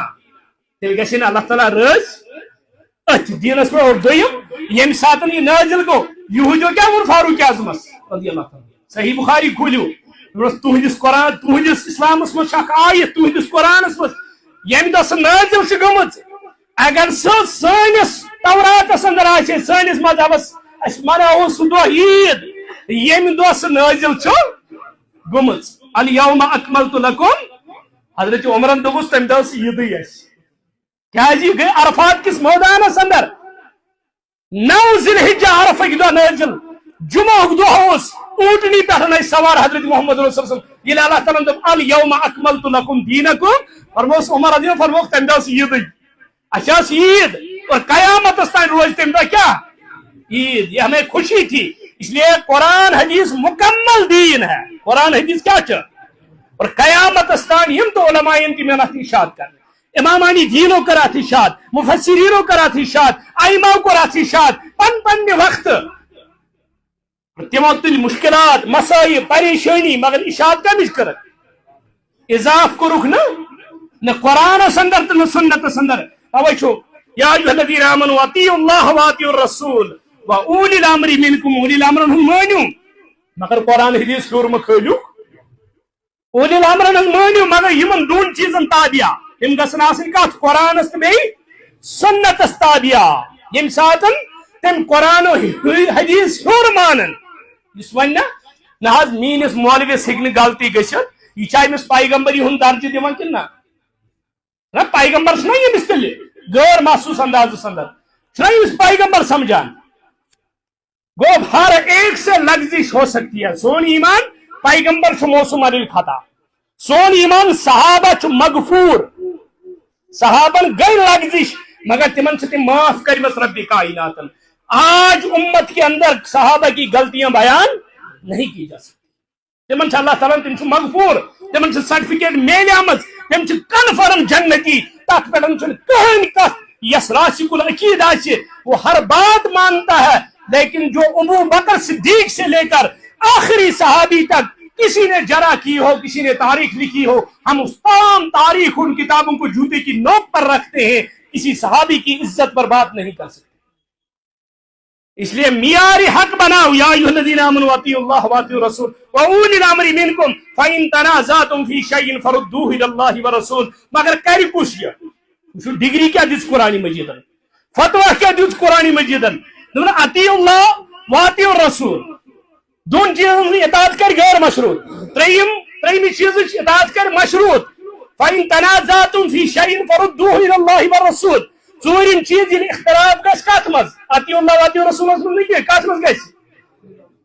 تیل گژھِ اللہ تعالیٰ رٲضۍ اتھ دینس پہ، اور دوٚیِم ییٚمہِ ساتہٕ یہِ نٲزِل گوٚو یہوٗدیو کیٛاہ ووٚن فاروق اعظمس رضی اللہ تعالیٰ، صحیح بخاری کھوٗلِو، تُہنٛدِس قرآن تُہنٛدِس اسلامس منٛز چھِ اکھ آیت، تُہنٛدِس قرآنس منٛز ییٚمہِ دۄہ سۄ نٲزِل چھِ گٔمٕژ، اگر سۄ سٲنِس توراتس اندر آسہِ، سٲنِس مذہبس أسۍ مناوو سُہ دۄہ عیٖد، ییٚمہِ دۄہ سۄ نٲزِل چھِ گٔمٕژ، الیوم اکملت لکم، حضرت عمرن دوٚپُس تمہِ دۄہ ٲس عیٖدٕے اَسہِ، کیازِ یہ گئی عرفات کس میدانس اندر، 9 ذی الحجہ عرفک دۄہ نٲزِل، جمعہ دۄہ اوس اونٹنی پٮ۪ٹھ سوار حضرت محمد رسول صلی اللہ علیہ وسلم، ییٚلہِ اللہ تعالیٰ دوٚپ الیوم اکملت لکم دینکم، فرموس عمر رضی اللہ فرموک تمہِ دۄہ ٲس عیٖدٕے، اَسہِ ٲس عیٖد، اور قیامتس تام روزِ تمہِ دۄہ کیٛاہ عید، یہ ہمیں خوشی تھی، اس لیے قرآن حدیث مکمل دین ہے، قرآن حدیث کیا چھ، اور قیامت تام یم تو علماء ان کی محنت ارشاد کر، امامانی دینوں کرات ارشاد، مفسرینوں کرات ارشاد، ائمہ کرات ارشاد، پن وقت تمو تل مشکلات مسائل پریشانی، مگر ارشاد کمش کرک اضاف کرک نہ قرآن اندر تو نہ سنت اندر، اوے چھو یا ایھا الذین آمنوا اطیعوا اللہ واطیعوا الرسول واولی الامر منکم، اولی الامر مانیو، مگر قرآن حدیث ہیور مہ کھٲلِو، اولی الامر مانیو مگر یمن دون چیزن تابعہ، یم گژھن آسٕنۍ کتھ قرآنس تو بیٚیہِ سنتس تابعہ، ییٚمہِ ساتہٕ تم قرآن و حدیث ہیور مانن، اس ون نہ حظ میٲنِس مولوِس ہیٚکہِ نہٕ غلطی گٔژھِتھ یہ چھا أمِس پیغمبری ہُنٛد درجہِ دِوان کِنہٕ نہ پیغمبر چھُنا ییٚمِس تیٚلہِ غٲر محسوٗس اندازس اندر چھُنا ییٚمِس پیغمبر سمجھان گو ہر ایک سے لغزش ہو سکتی ہے سون ایمان پیغمبر چھُ موسوم علی خطا سون ایمان صحابہ چھُ مغفور صحابن گئی لغزش مگر تمن سے معاف کرمس رب کائنات آج امت کے اندر صحابہ کی غلطیاں بیان نہیں کی جا سکتی تمن سے اللہ تعالیٰ تم مغفور تمن سے سرٹیفکیٹ میلے تم کنفرم جنتی تک پہ کہین کت یس راسک العقید آسہِ وہ ہر بات مانتا ہے لیکن جو ابو بکر صدیق سے لے کر آخری صحابی تک کسی نے جرا کی ہو کسی نے تاریخ لکھی ہو ہم اس تمام تاریخ ان کتابوں کو جوتے کی نوک پر رکھتے ہیں کسی صحابی کی عزت پر بات نہیں کر سکتے اس لیے معیار حق بناؤ یا ایھا الذین آمنوا اطیعوا اللہ واطیعوا الرسول واولی الامر منکم فإن تنازعتم فی شیء فردوہ الی اللہ والرسول مگر کر کس یہ ڈگری کیا دس قرآن مجیدن فتویٰ کیا دس قرآن مجیدن اطیعوا اللہ واطیعوا الرسول دون چیزن اطاعت کر غیر مشروط تریم چیز اطاعت کر مشروط فإن تنازعتم فی شیء فردوہ الی اللہ والرسول ژوٗرِم چیز ییٚلہِ اختلاف گژھِ کتھ منٛز اطیعوا اللہ واطیعوا الرسولس منٛز نہٕ کینٛہہ کتھ منٛز گژھِ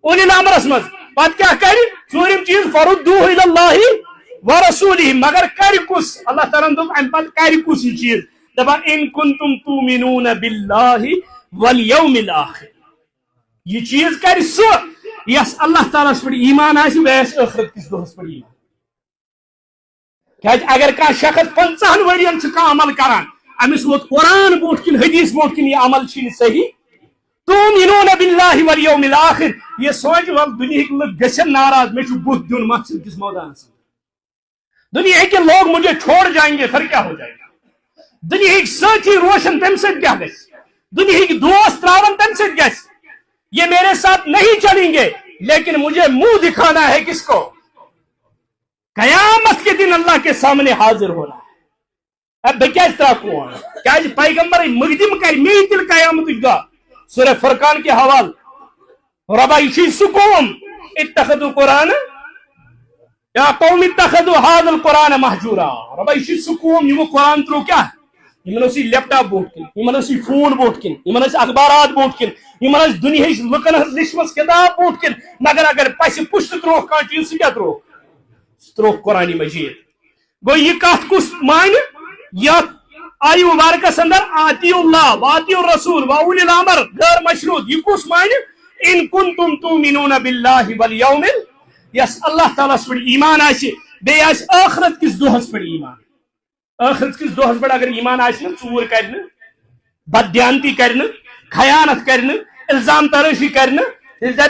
اولی الامرس منٛز پتہٕ کیٛاہ کرِ ژوٗرِم چیز فردوہ الی اللہ ورسولہ مگر کر کس اللہ تعالیٰ دوٚپ امہِ پتہٕ کر کس یہ چیز دپان ان کنتم تؤمنون باللہ والیوم الاخر یہ چیز کر سُہ یس اللہ تعالیٰ پہ ایمان آسہِ بیٚیہِ آسہِ ٲخرت کِس دۄہس پٮ۪ٹھ ایمان کیٛازِ اگر کانٛہہ شخص 50 ؤرین چھُ کانٛہہ عمل کران امس ووت قرآن بوٹ کن حدیث بوٹ کن یہ عمل چھ صحیح تؤمنون باللہ والیوم الاخر یہ سوچ ول دنیا لوگ گژھن ناراض میں بت دن مسجد کس میدانس دنیا کے لوگ مجھے چھوڑ جائیں گے پھر کیا ہو جائے گا دنیا کے ساتھی روشن تم سے کیا گژھِ دنیا کے دوست تراون تم سے گژھِ یہ میرے ساتھ نہیں چلیں گے لیکن مجھے منہ دکھانا ہے کس کو قیامت کے دن اللہ کے سامنے حاضر ہونا ہے اب بہ کیا تراکو کیا پیغمبر مقدم کر می تل قیامت دہ سورہ فرقان کے حوال ربا یہ سکوم اتخذوا قرآن یا قوم اتخذوا هذا القرآن مہجورا ربا یہ سکوم یہ قرآن ترو کیا یمن اس لیپ ٹاپ بوٹ کن یمن اس فون بوٹ کن یمن اس اخبارات بوٹ کن یمن اس دنیا لکن لچمس کتاب بوٹ کن مگر اگر پس پشت ترو کان چیز کیا ترو قرآن مجید گو یہ کت کس مان یا آئی مبارکس اندر آتیعوا اللہ واطیعوا الرسول واولی الامر غیر مشروط یہ کس معنی ان کنتم تؤمنون باللہ والیوم یس اللہ تعالیٰ پر ایمان آسہِ بیٚیہِ آسہِ آخرت کس دۄہس پر ایمان آخرت کس دۄہس پر اگر ایمان آسہِ نہٕ ژوٗر کرِ نہٕ بددیانتی کرِ نہٕ خیانت کرِ نہٕ الزام تراشی کرِ نہٕ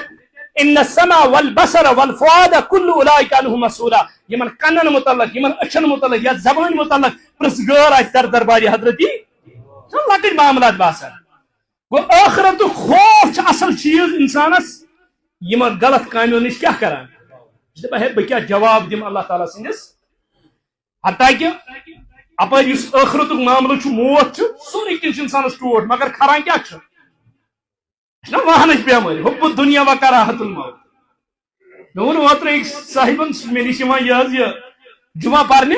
ان السمع والبصر والفؤاد كل اولئك عنه مسؤولا یمن کنن متعلق یمن اچھن متعلق یا زبان متعلق پرس غور آسہِ در دربار حضرتی لکٹ معاملات باسان گو آخرت خوف اصل چیز انسانس یمن غلط کامیو نش کیا کران بہ کیا جواب دم اللہ تعالیٰ سندس حتیٰ کہ اپر اس آخرت معاملہ موت سورے کس انسانس ٹوٹ مگر کھران کیا وہنچ بیماری حب الدنیا و کراہت الموت مے اوتر ایک صاحبن مے نش یہ جمعہ پرنے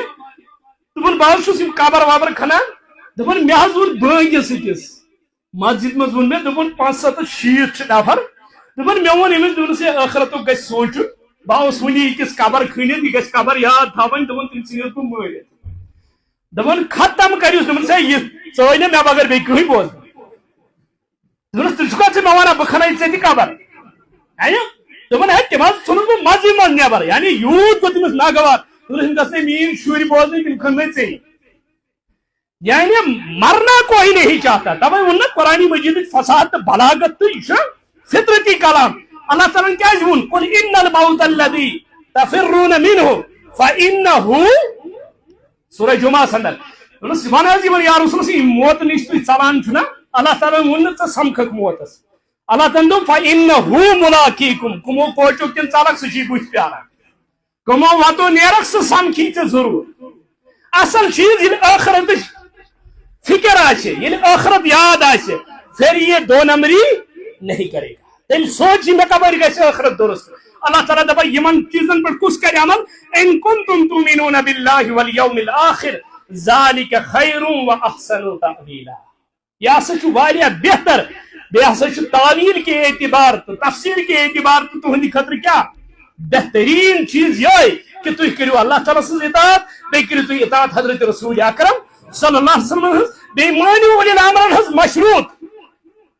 دپن بہت چھس قبر وبر کھنان دپن مے حظ وون بٲگِس أکِس مسجد مز وون مے دپن 5-7 نفر دپن مے وون أمِس دوٚپنس ہے ٲخرتُک گژھِ سونچُن بہٕ آوُس وٕنی أکِس قبر کھٔنِتھ یہِ گژھِ قبر یاد تھاوٕنۍ دپن تٔمۍ ژھٕنِس بہٕ مٲرِتھ دپن ختم کٔرِوس دوٚپنس ہے یہِ ژٲے نہٕ مےٚ بغٲر بیٚیہِ کٕہٕنۍ بوزنہٕ دپنس تیٚلہِ چھُکھا ژٕ مےٚ ونان بہٕ کھناے ژےٚ تہِ قبر دپن ہے تِم حظ ژھُنُس بہٕ مزٕے منٛز نٮ۪بر یعنی یوٗت گوٚو تٔمِس ناگوار دپنس یِم گژھنَے میٛٲنۍ شُرۍ بوزنٕۍ تِم کھننَے ژےٚ یعنی مرنا کوئی نہیں چاہتا تبے وون نا قرآن مجید فصاحت تو بلاغت تو یہ فطرتی کلام اللہ تعالیٰ کیا وون قل ان الموت الذی تفرون منه فانه سورہ جمعہ اندر ون حظ یا رسول اللہ موت نش تھی ژلان چھنا اللہ تعالیٰ وون ژٕ سمکھک موتس اللہ تعالیٰ دوٚپ فانه ملاقیکم کمو کوچو کن ژلک سُہ چھی بُتھِ پیاران کمو واتو نیرک سُہ سمکھی ژےٚ ضرور اصل چیز ییٚلہِ ٲخرتٕچ فکر آسے یعنی آخرت یاد آسے پھر یہ 2 نمبری نہیں کرے گا تیل سوچ میں کبر گئے آخرت درست اللہ تعالیٰ دپان یمن چیزن پر کس کر عمل ان کنتم تؤمنون باللہ والیوم الآخر ذالک خیر و احسن تأویلا. یہ ہسا چھ واریاہ بہتر بیٚیہِ ہسا چھ تعویل کے اعتبار تو تفسیر کے اعتبار تو تہندِ خٲطرٕ کیا بہترین چیز یہ کہ تھی کرو اللہ تعالیٰ سن اطاعت بیٚیہِ کٔرِو تُہۍ اطاعت حضرت رسول اکرم صلی اللہ علیہ وسلم بیٚیہِ مٲنِو اولِی الامرن ہنٛز مشروط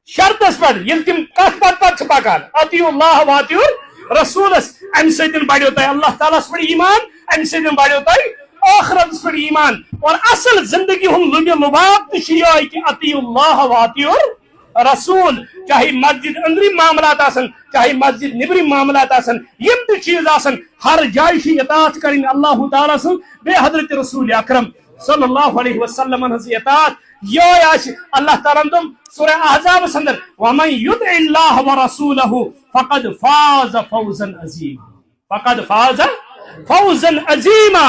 شرطس پہ یل تم کت پتہ پکان اطیع اللہ و اطیع رسولس امہ سۭتۍ بڑیو تۄہہِ اللہ تعالیٰ پہ ایمان امہ سۭتۍ بڑیو تۄہہِ آخرتس پہ ایمان. اور اصل زندگی ہند لب لباب تہ یہ کہ اطیع اللہ و اطیع رسول چاہے مسجد اندرم معاملات آسن چاہے مسجد نبرم معاملات آسن یم تہ چیز آسن ہر جائے اطاعت کریں اللہ تعالیٰ سن بے حضرت رسول اکرم صلی اللہ علیہ وسلم ہز اطاعت یہ آس. اللہ تعالیٰ دم سورہ احزاب اندر ومن یطع اللہ ورسولہ فقد فاز فوزا عظیما فقد فاز فوزا عظیما.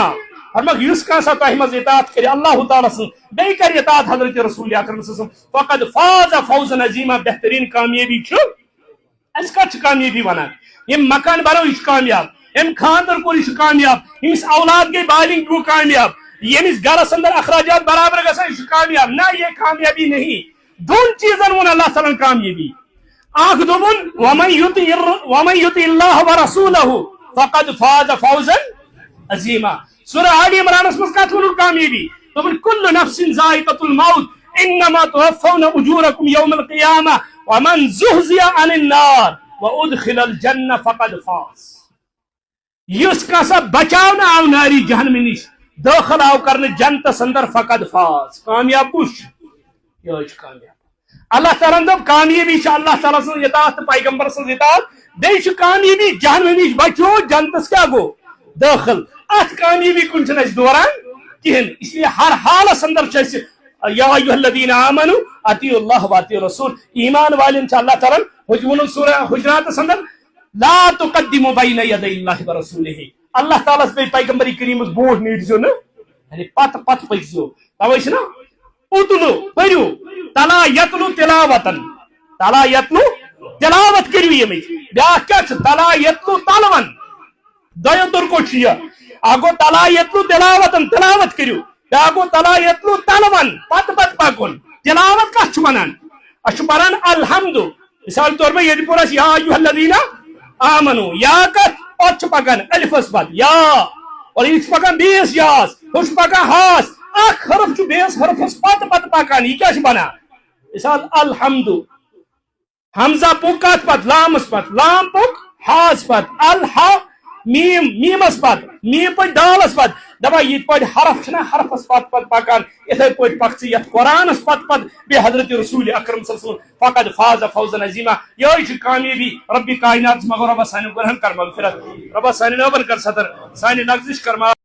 فرماک یس کانسا تہ مز اطاعت کر اللہ تعالیٰ سن بی کر اطاعت حضرت رسول اکرم صلی اللہ علیہ وسلم فقد فاز فوزا عظیما. بہترین کامیابی اس کت کامیابی ونان یم مکان بنو یہ کامیاب یم خاندر کور یہ کامیاب یمس اولاد گئی بالنگ وہ کامیاب یمس گرس اندر اخراجات برابر گژھان یہ کامیاب. نہ یہ کامیابی نہیں دون چیزن ون اللہ تعالیٰ کامیابی. اخ دوپن ومن یطع اللہ ورسولہ فقد فاز فوزا عظیما. سورہ آل عمران مز کت ون کامیابی دوپن کل نفس ذائقۃ الموت انما توفون اجورکم یوم القیامہ ومن زحزح عن النار وادخل الجنہ فقد فاز. یس کسا بچاؤ آو ناری جہنم نش داخل آو کرنے جنتس اندر فقد فاز. کامیاب کش یہ کامیاب. اللہ تعالیٰ دب کامیابی اللہ تعالیٰ سن اطاعت پیغمبر سن اطاعت بیٚیہِ چھِ کامیابی جہنم نش بچو جنتس کیا گو داخل. ات کامیابی کن چھ دوران کہین اس لیے ہر حالس اندر یا ایھا الذین آمنوا اطیعوا اللہ و اطیعوا الرسول. ایمان والن اللہ تعالیٰ ون سورہ حجرات اندر لا تقدموا بین یدی اللہ ورسولہ. اللہ تعالیٰ بے پیغمبر کریم بوٹ نیٹزو نا یعنی پت پت پکزو توے چھ نا اتلو پریو تلا یتلو تلاوتن تلا یتلو تلاوت کریو یمچ بیاکھ کیا چھ تلا یتلو تلون دۄیو طرقو چھ یہ اگو تلا یتلو تلاوتن تلاوت کریو بیاکھ گو تلا یتلو تلون پت پت پکن. تلاوت کت چھ ونان اچھ پران الحمد مثال طور پر یہ پورا یا ایھا الذین آمنوا یا کت اور پکان الفس پت یا اور یہ پکان بیس یاس ہوش پکان ہاس اخ حرف چھ بیس حرفس پت پت پکان یہ کیا چھ بنان مثال الحمد حمزہ پک کت پت لامس پت لام پک ہاس پت الحا میم میمس پت میم پہ دالس پت دپا یہ پہ حرف چھنا حرفس پت پت پکان اتھے پہ پک ژٕ یتھ قرآنس پت پت بے حضرت رسول اکرم صلی اللہ علیہ وسلم فقد فاز فوزا عظیما. یہ کامیابی. رب کائنات مگر رب سانہِ گناہن کر مغفرت رب سانہِ نوبن کر ستر سانہِ لغزش کر